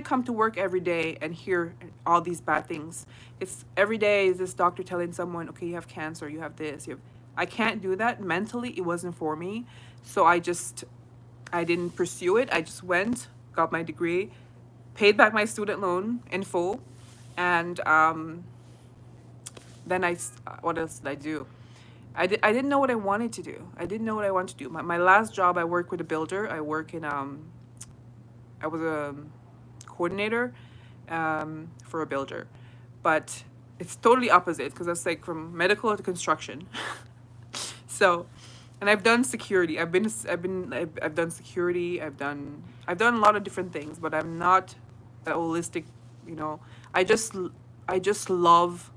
come to work every day and hear all these bad things. It's every day is this doctor telling someone, okay, you have cancer, you have this, you have. I can't do that. Mentally, it wasn't for me. So I didn't pursue it. I just went, got my degree, paid back my student loan in full, and then what else did I do? I didn't know what I wanted to do. I didn't know what I wanted to do. My last job, I worked with a builder. I was a coordinator for a builder, but it's totally opposite because that's like from medical to construction. So, and I've done security. I've done security. I've done a lot of different things, but I'm not a holistic. You know, I just I just love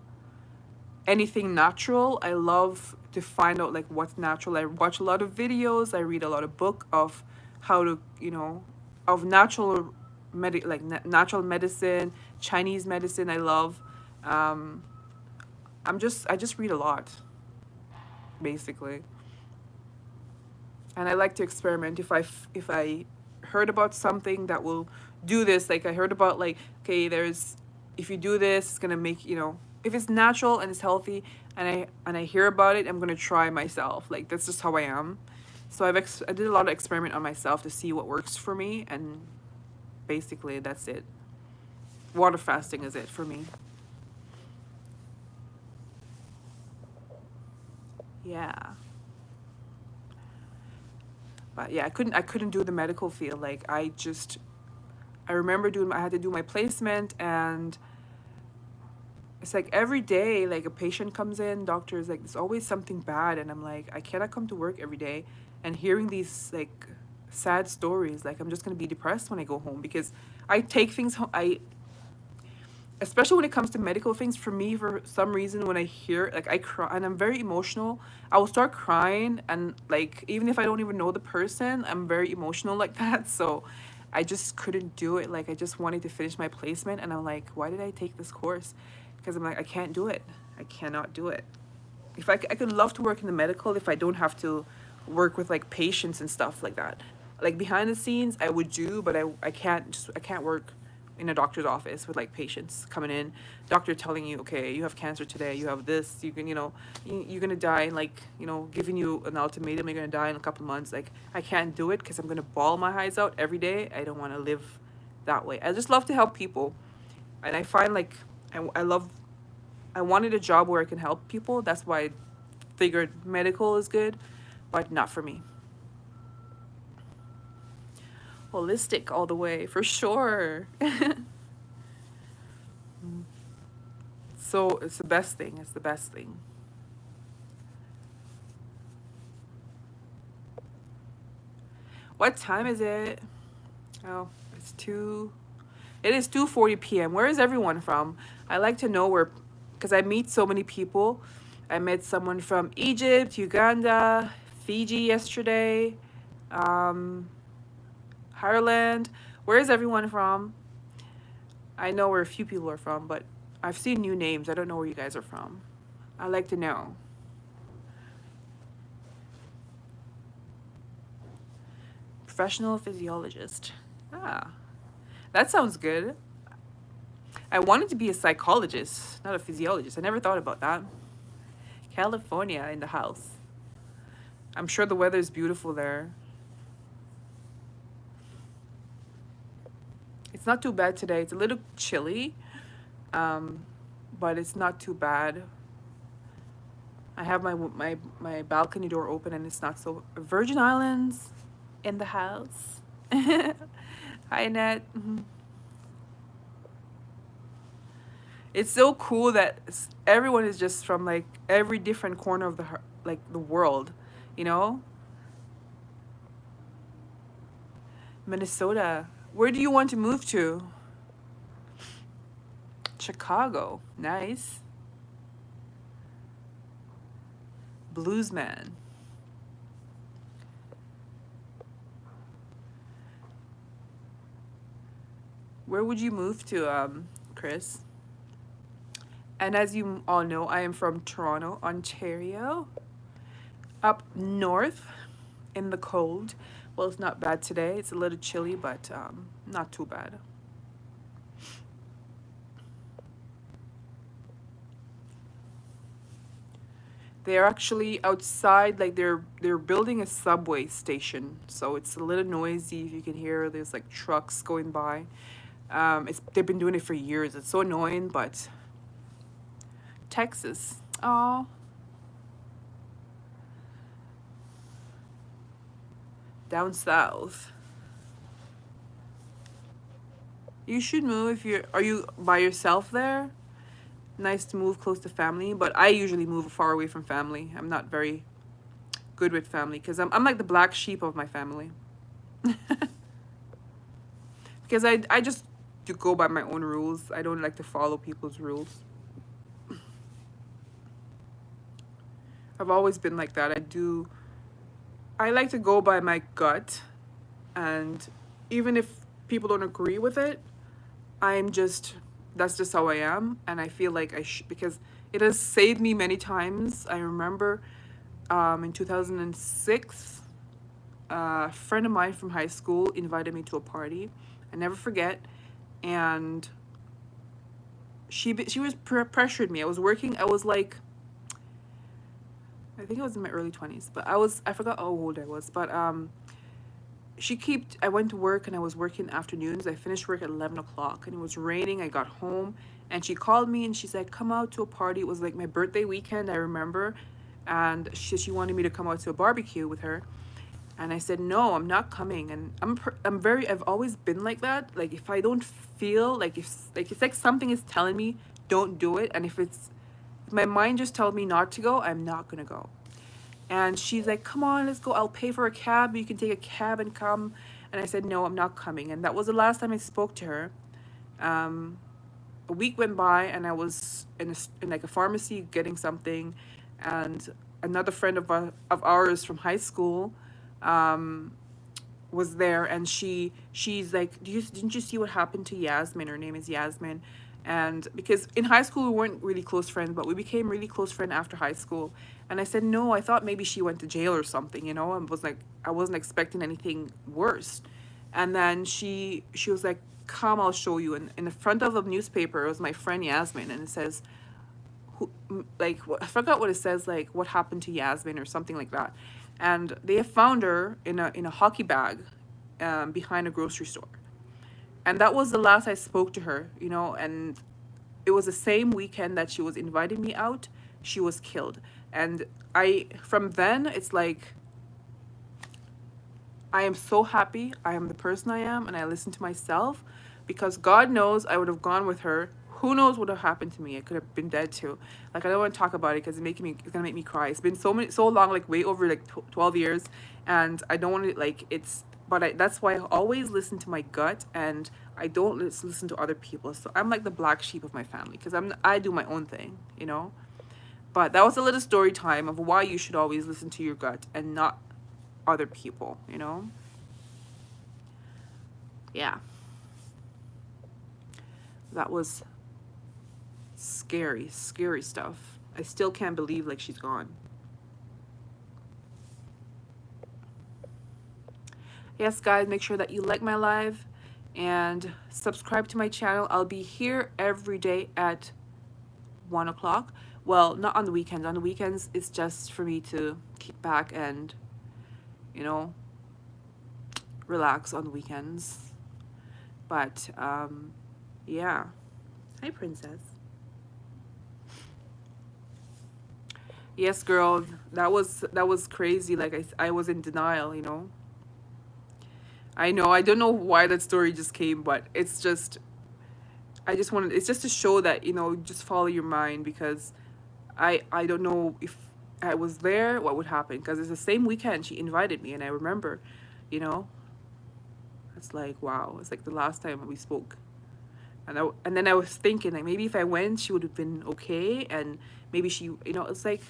anything natural. I love to find out like what's natural. I watch a lot of videos. I read a lot of book of how to, of natural natural medicine, Chinese medicine. I love. Um, I just read a lot basically, and I like to experiment. If I heard about something that will do this, like I heard about like, okay, there's, if you do this, it's gonna make, if it's natural and it's healthy, and I hear about it, I'm gonna try myself. Like that's just how I am. So I did a lot of experiment on myself to see what works for me, and basically that's it. Water fasting is it for me. Yeah. But yeah, I couldn't do the medical field. Like I remember I had to do my placement, and it's like every day, like a patient comes in, doctor is like, there's always something bad, and I'm like, I cannot come to work every day and hearing these like sad stories. Like I'm just gonna be depressed when I go home because I take things home. Especially when it comes to medical things, for me, for some reason, when I hear, like I cry, and I'm very emotional. I will start crying, and like even if I don't even know the person, I'm very emotional like that. So I just couldn't do it. Like I just wanted to finish my placement, and I'm like, why did I take this course? Because I'm like, I can't do it. I cannot do it. If I could love to work in the medical if I don't have to work with like patients and stuff like that. Like behind the scenes, I would do, but I can't work in a doctor's office with like patients coming in, doctor telling you, okay, you have cancer today, you have this, you can, you're gonna die, and like, giving you an ultimatum, you're gonna die in a couple months. Like I can't do it because I'm gonna bawl my eyes out every day. I don't want to live that way. I just love to help people, and I find like I wanted a job where I can help people. That's why I figured medical is good, but not for me. Holistic all the way, for sure. So it's the best thing. It's the best thing. What time is it? Oh, it's 2. It is 2:40 p.m. Where is everyone from? I like to know where, because I meet so many people. I met someone from Egypt, Uganda, Fiji yesterday, um, Ireland. Where is everyone from? I know where a few people are from, but I've seen new names. I don't know where you guys are from. I like to know. Professional physiologist. Ah, that sounds good. I wanted to be a psychologist, not a physiologist. I never thought about that. California in the house. I'm sure the weather is beautiful there. It's not too bad today. It's a little chilly, but it's not too bad. I have my balcony door open and it's not so. Virgin Islands in the house. Hi, Annette. It's so cool that everyone is just from like every different corner of like the world, you know? Minnesota. Where do you want to move to? Chicago. Nice. Bluesman. Where would you move to, Chris? And as you all know, I am from Toronto, Ontario, up north in the cold. Well, it's not bad today. It's a little chilly, but not too bad. They're actually outside, like they're building a subway station, so it's a little noisy. If you can hear, there's like trucks going by. They've been doing it for years. It's so annoying, but Texas. Oh, down south. You should move if you're. Are you by yourself there? Nice to move close to family, but I usually move far away from family. I'm not very good with family because I'm like the black sheep of my family. Because I just do go by my own rules. I don't like to follow people's rules. I've always been like that. I like to go by my gut, and even if people don't agree with it, that's just how I am, and I feel like because it has saved me many times. I remember in 2006, a friend of mine from high school invited me to a party. I never forget, and she was pressured me. I was working. I was like, I think I was in my early 20s, but I forgot how old I was, but I went to work and I was working afternoons. I finished work at 11 o'clock and it was raining. I got home and she called me and she said, come out to a party. It was like my birthday weekend, I remember. And she wanted me to come out to a barbecue with her. And I said, no, I'm not coming. And I've always been like that. Like if I don't feel like it's like something is telling me, don't do it. And if my mind just tells me not to go, I'm not going to go. And she's like, come on, let's go. I'll pay for a cab. You can take a cab and come. And I said, no, I'm not coming. And that was the last time I spoke to her. A week went by and I was in like a pharmacy getting something. And another friend of ours from high school was there. And she's like, didn't you see what happened to Yasmin? Her name is Yasmin. And because in high school we weren't really close friends, but we became really close friends after high school. And I said, no, I thought maybe she went to jail or something, you know, and was like, I wasn't expecting anything worse. And then she was like, come, I'll show you. And in the front of the newspaper, it was my friend Yasmin, and it says, I forgot what it says, like what happened to Yasmin or something like that. And they have found her in a hockey bag behind a grocery store. And that was the last I spoke to her, you know, and it was the same weekend that she was inviting me out, she was killed. And from then, it's like, I am so happy I am the person I am, and I listen to myself, because God knows I would have gone with her. Who knows what would have happened to me? I could have been dead too. Like, I don't want to talk about it because it's gonna make me cry. It's been so long, like way over like 12 years, and I don't want to that's why I always listen to my gut, and I don't listen to other people. So I'm like the black sheep of my family because I do my own thing, you know. But that was a little story time of why you should always listen to your gut and not other people, you know. Yeah, that was scary stuff. I still can't believe like she's gone. Yes, guys, make sure that you like my live and subscribe to my channel. I'll be here every day at 1 o'clock. Well, not on the weekends. On the weekends, it's just for me to kick back and, you know, relax on the weekends. But yeah. Hi, princess. Yes, girl. That was crazy. Like I was in denial, you know. I know. I don't know why that story just came, but it's just I just wanted it's just to show that, you know, just follow your mind because I don't know if I was there what would happen because it's the same weekend she invited me and I remember, you know, it's like wow, it's like the last time we spoke. And then I was thinking like maybe if I went she would have been okay and maybe she, you know, it's like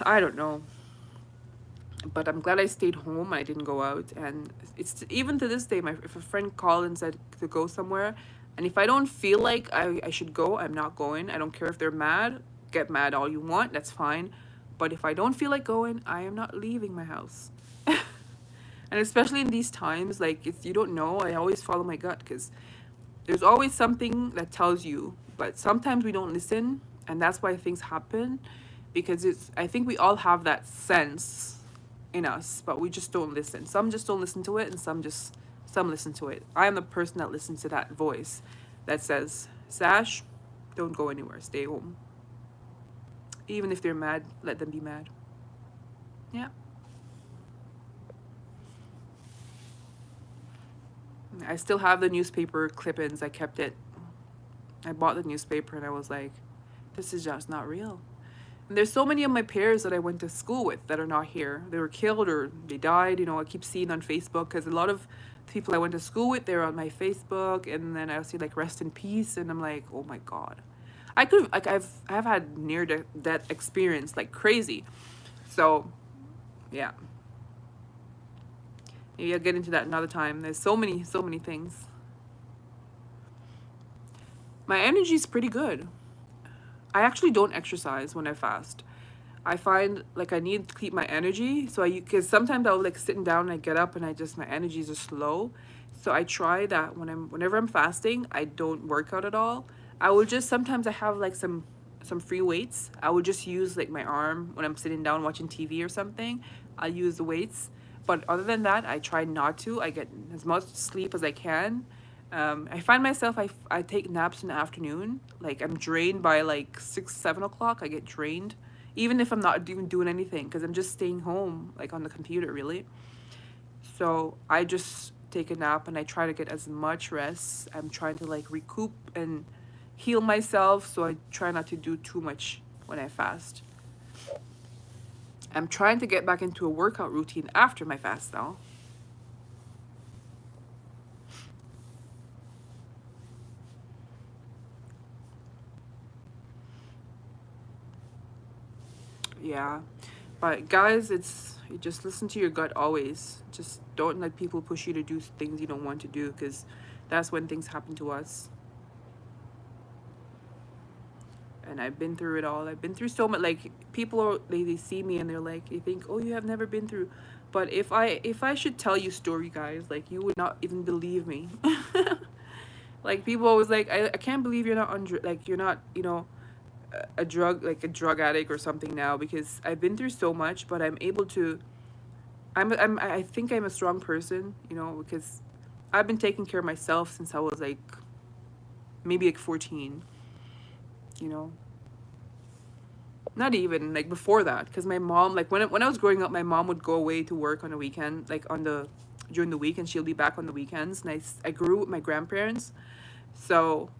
I don't know. But I'm glad I stayed home. I didn't go out, and it's even to this day. If a friend called and said to go somewhere, and if I don't feel like I should go, I'm not going. I don't care if they're mad. Get mad all you want. That's fine. But if I don't feel like going, I am not leaving my house. And especially in these times, like if you don't know, I always follow my gut because there's always something that tells you. But sometimes we don't listen, and that's why things happen. Because it's I think we all have that sense in us, but we just don't listen. Some just don't listen to it, and some listen to it. I am the person that listens to that voice that says, "Sash, don't go anywhere. Stay home. Even if they're mad, let them be mad." Yeah. I still have the newspaper clip-ins. I kept it. I bought the newspaper and I was like, this is just not real. And there's so many of my peers that I went to school with that are not here. They were killed or they died. You know, I keep seeing on Facebook because a lot of people I went to school with, they're on my Facebook, and then I'll see like rest in peace, and I'm like, oh my god, I could like I've had near death experience like crazy. So yeah, maybe I'll get into that another time. There's so many things. My energy's pretty good. I actually don't exercise when I fast. I find like I need to keep my energy. So because sometimes I'll like sitting down and I get up and I just my energy is just low. So I try that whenever I'm fasting, I don't work out at all. I will just sometimes I have like some free weights. I will just use like my arm when I'm sitting down watching TV or something. I'll use the weights. But other than that, I try not to. I get as much sleep as I can. I find myself I take naps in the afternoon. Like I'm drained by like 6 7 o'clock. I get drained, even if I'm not even doing anything, because I'm just staying home like on the computer really. So I just take a nap and I try to get as much rest. I'm trying to like recoup and heal myself. So I try not to do too much when I fast. I'm trying to get back into a workout routine after my fast now. Yeah. But guys, it's you just listen to your gut always. Just don't let people push you to do things you don't want to do because that's when things happen to us. And I've been through it all. I've been through so much. Like people are, they see me and they're like, they think, oh, you have never been through. But if I should tell you story, guys, like you would not even believe me. Like people always like, I can't believe you're not like you're not, you know, a drug addict or something now because I've been through so much, but I'm able to. I think I'm a strong person, you know, because I've been taking care of myself since I was like maybe like 14, you know. Not even like before that, because my mom, like when I was growing up, my mom would go away to work on the weekend, like on the during the week, and she'll be back on the weekends. And I grew with my grandparents, so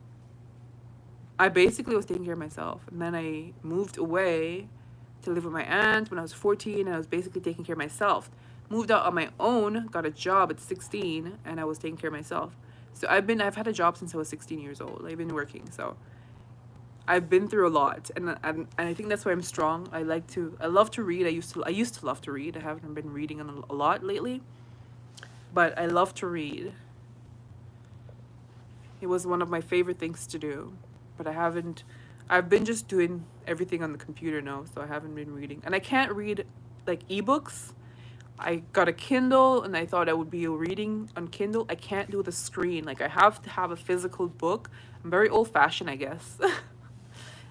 I basically was taking care of myself. And then I moved away to live with my aunt when I was 14, and I was basically taking care of myself. Moved out on my own, got a job at 16, and I was taking care of myself. So I've had a job since I was 16 years old. I've been working, so I've been through a lot, and I think that's why I'm strong. I love to read. I used to love to read. I haven't been reading a lot lately, but I love to read. It was one of my favorite things to do, but I haven't. I've been just doing everything on the computer now, so I haven't been reading, and I can't read like ebooks. I got a Kindle, and I thought I would be reading on Kindle. I can't do the screen. Like I have to have a physical book. I'm very old fashioned, I guess.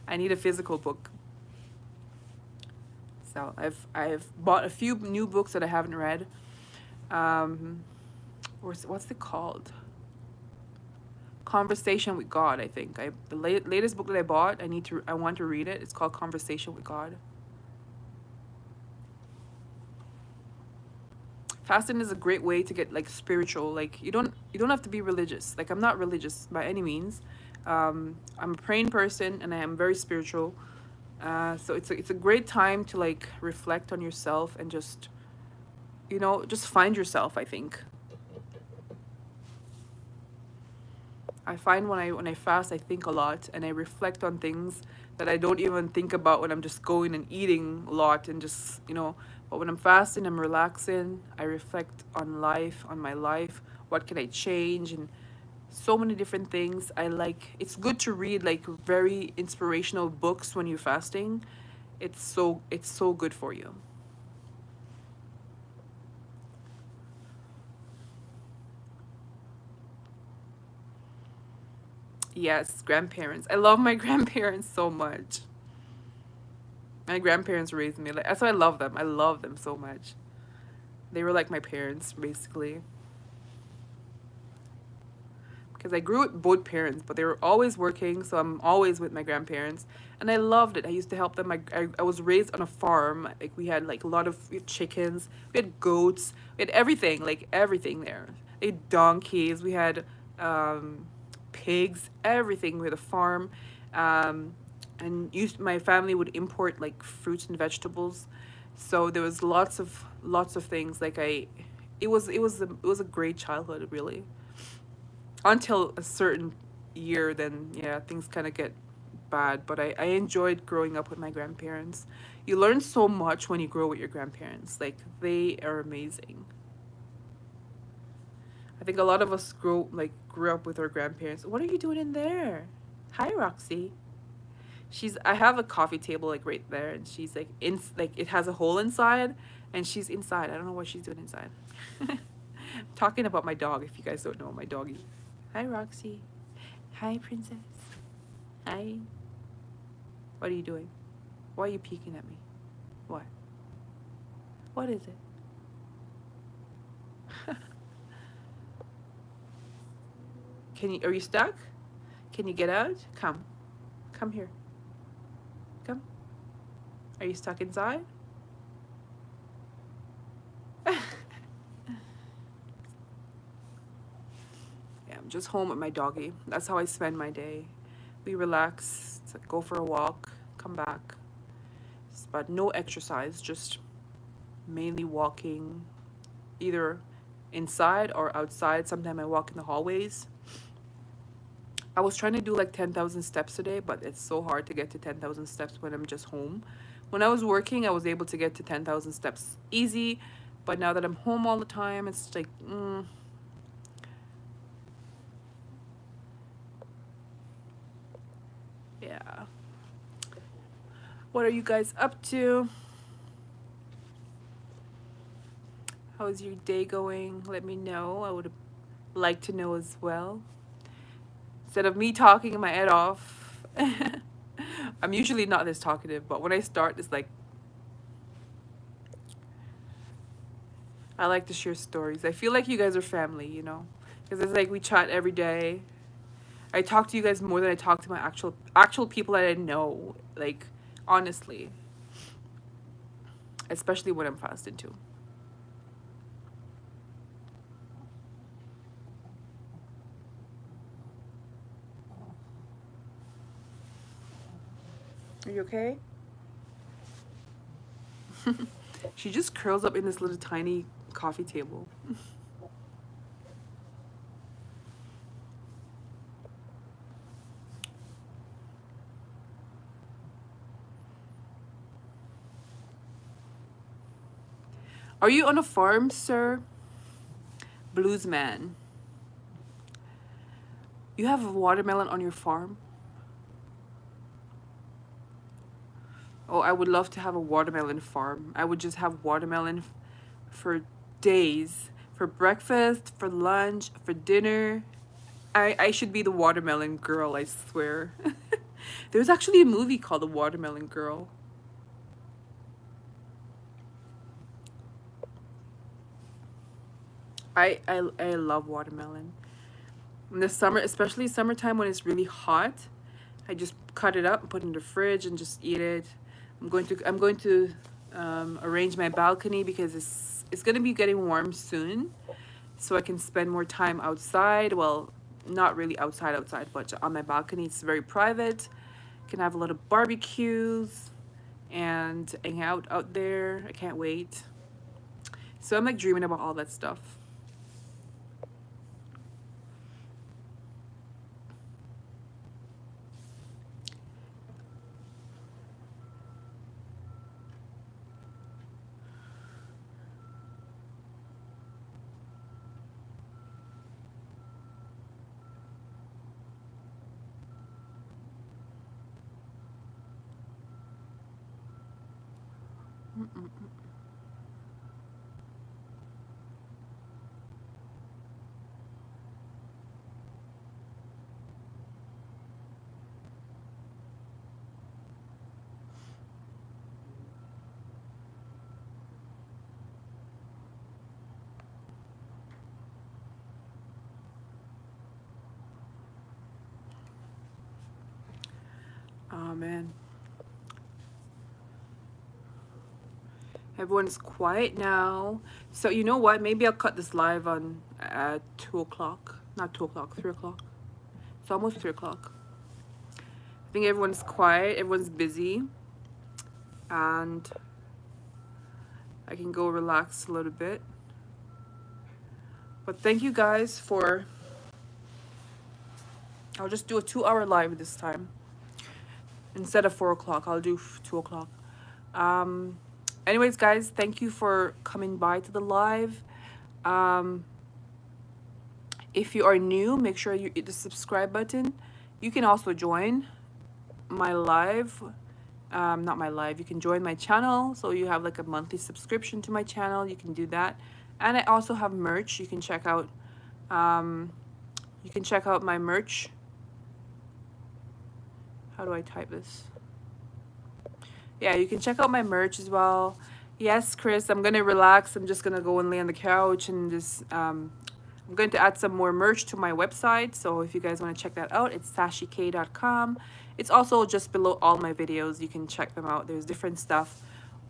I need a physical book. So I've bought a few new books that I haven't read. Um, or what's it called? Conversation with God, I think. The latest book that I bought, I want to read it. It's called Conversation with God. Fasting is a great way to get like spiritual. Like you don't have to be religious. Like I'm not religious by any means. I'm a praying person and I am very spiritual. So it's a great time to like reflect on yourself and just just find yourself, I think. I find when I fast, I think a lot and I reflect on things that I don't even think about when I'm just going and eating a lot and just. But when I'm fasting, I'm relaxing. I reflect on life, on my life. What can I change? And so many different things. It's good to read like very inspirational books when you're fasting. It's so good for you. Yes, grandparents. I love my grandparents so much. My grandparents raised me. Like that's why I love them. I love them so much. They were like my parents, basically. Because I grew with both parents, but they were always working, so I'm always with my grandparents. And I loved it. I used to help them. I was raised on a farm. Like we had like a lot of we had chickens, we had goats, we had everything, like everything there. We had donkeys, we had um, pigs, everything. We had a farm. Um, and my family would import like fruits and vegetables. So there was lots of things. It was a great childhood, really, until a certain year. Then yeah, things kind of get bad, but I enjoyed growing up with my grandparents. You learn so much when you grow with your grandparents. Like they are amazing. I think a lot of us grew up with our grandparents. What are you doing in there? Hi, Roxy. I have a coffee table like right there, and she's like like it has a hole inside, and she's inside. I don't know what she's doing inside. Talking about my dog, if you guys don't know my doggy. Hi, Roxy. Hi, princess. Hi. What are you doing? Why are you peeking at me? What? What is it? Are you stuck? Can you get out? Come. Come here. Come. Are you stuck inside? Yeah, I'm just home with my doggy. That's how I spend my day. We relax, go for a walk, come back. But no exercise, just mainly walking, either inside or outside. Sometimes I walk in the hallways. I was trying to do like 10,000 steps a day, but it's so hard to get to 10,000 steps when I'm just home. When I was working, I was able to get to 10,000 steps easy, but now that I'm home all the time, it's like, yeah. What are you guys up to? How is your day going? Let me know. I would like to know as well. Instead of me talking my head off, I'm usually not this talkative, but when I start, it's like I like to share stories. I feel like you guys are family. Because it's like we chat every day. I talk to you guys more than I talk to my actual people that I know. Like honestly, especially when I'm fasting too. Are you okay? She just curls up in this little tiny coffee table. Are you on a farm, sir? Bluesman. You have a watermelon on your farm? Oh, I would love to have a watermelon farm. I would just have watermelon for days. For breakfast, for lunch, for dinner. I should be the watermelon girl, I swear. There's actually a movie called The Watermelon Girl. I love watermelon. In the summer, especially summertime when it's really hot, I just cut it up and put it in the fridge and just eat it. I'm going to arrange my balcony because it's gonna be getting warm soon, so I can spend more time outside. Well, not really outside, but on my balcony. It's very private. Can have a lot of barbecues and hang out there. I can't wait. So I'm like dreaming about all that stuff. Oh man. Everyone's quiet now. So you know what? Maybe I'll cut this live on at 2 o'clock. Not 2 o'clock, 3 o'clock. It's almost 3 o'clock. I think everyone's quiet, everyone's busy. And I can go relax a little bit. But thank you guys for... I'll just do a 2-hour live this time. Instead of 4 o'clock, I'll do 2 o'clock. Anyways, guys, thank you for coming by to the live. If you are new, make sure you hit the subscribe button. You can also join my live. Not my live. You can join my channel. So you have like a monthly subscription to my channel. You can do that. And I also have merch. You can check out. You can check out my merch. How do I type this? Yeah, you can check out my merch as well. Yes, Chris, I'm gonna relax. I'm just gonna go and lay on the couch and just I'm going to add some more merch to my website. So if you guys want to check that out, it's sashiekool.com. It's also just below all my videos. You can check them out. There's different stuff.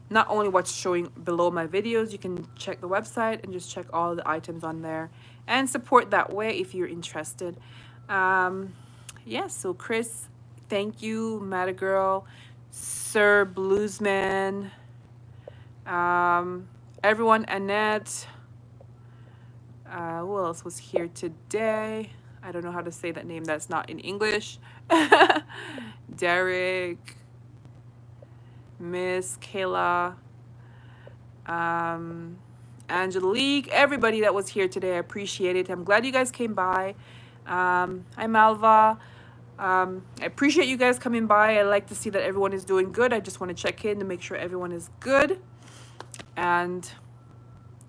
Not only what's showing below my videos, you can check the website and just check all the items on there and support that way if you're interested. Yeah, so Chris, thank you, Mata Girl, Sir Bluesman, everyone, Annette, who else was here today? I don't know how to say that name. That's not in English. Derek, Miss Kayla, Angelique, everybody that was here today. I appreciate it. I'm glad you guys came by. Hi, Malva. I appreciate you guys coming by. I like to see that everyone is doing good. I just want to check in to make sure everyone is good. And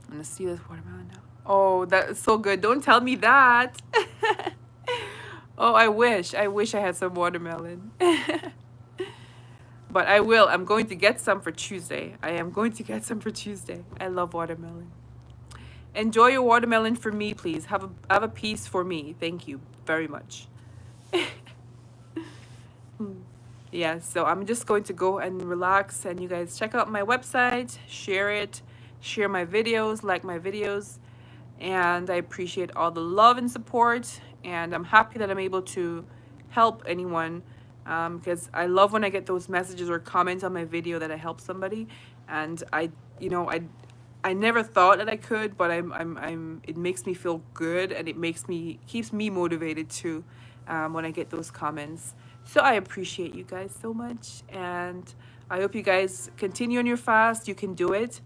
I'm going to see this watermelon now. Oh, that's so good. Don't tell me that. Oh, I wish I had some watermelon. But I will. I'm going to get some for Tuesday. I am going to get some for Tuesday. I love watermelon. Enjoy your watermelon for me, please. Have a piece for me. Thank you very much. Yeah, so I'm just going to go and relax, and you guys check out my website, share it, share my videos, like my videos, and I appreciate all the love and support, and I'm happy that I'm able to help anyone, because I love when I get those messages or comments on my video that I help somebody, and I never thought that I could, but it makes me feel good, and it keeps me motivated too, when I get those comments. So I appreciate you guys so much, and I hope you guys continue on your fast. You can do it.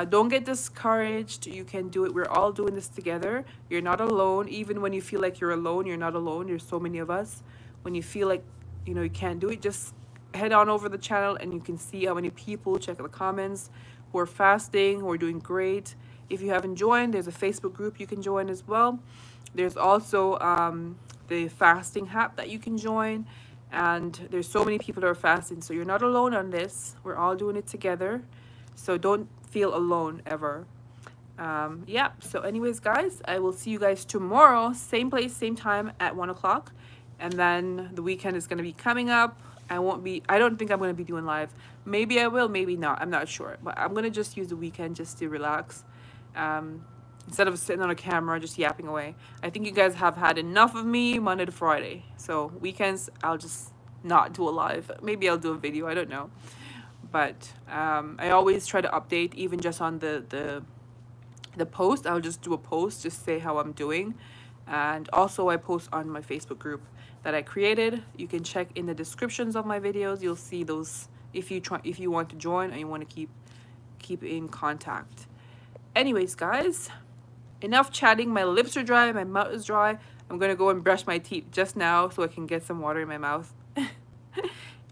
Don't get discouraged. You can do it. We're all doing this together. You're not alone. Even when you feel like you're alone, you're not alone. There's so many of us. When you feel like you can't do it, just head on over the channel and you can see how many people, check the comments, who are fasting, who are doing great. If you haven't joined, there's a Facebook group you can join as well. There's also the fasting app that you can join. And there's so many people that are fasting, so you're not alone on this. We're all doing it together, so don't feel alone ever. Yeah, so anyways, guys, I will see you guys tomorrow, same place, same time at 1 o'clock. And then the weekend is going to be coming up. I don't think I'm going to be doing live. Maybe I will, maybe not. I'm not sure. But I'm going to just use the weekend just to relax. Um, Instead of sitting on a camera just yapping away. I think you guys have had enough of me Monday to Friday. So weekends, I'll just not do a live. Maybe I'll do a video. I don't know. But I always try to update, even just on the post. I'll just do a post, just say how I'm doing. And also I post on my Facebook group that I created. You can check in the descriptions of my videos. You'll see those if you want to join and you want to keep in contact. Anyways, guys, enough chatting. My lips are dry, my mouth is dry. I'm gonna go and brush my teeth just now so I can get some water in my mouth.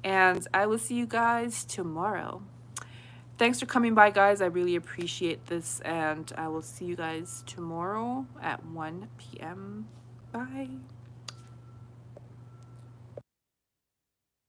And I will see you guys tomorrow. Thanks for coming by, guys. I really appreciate this, and I will see you guys tomorrow at 1 p.m. Bye.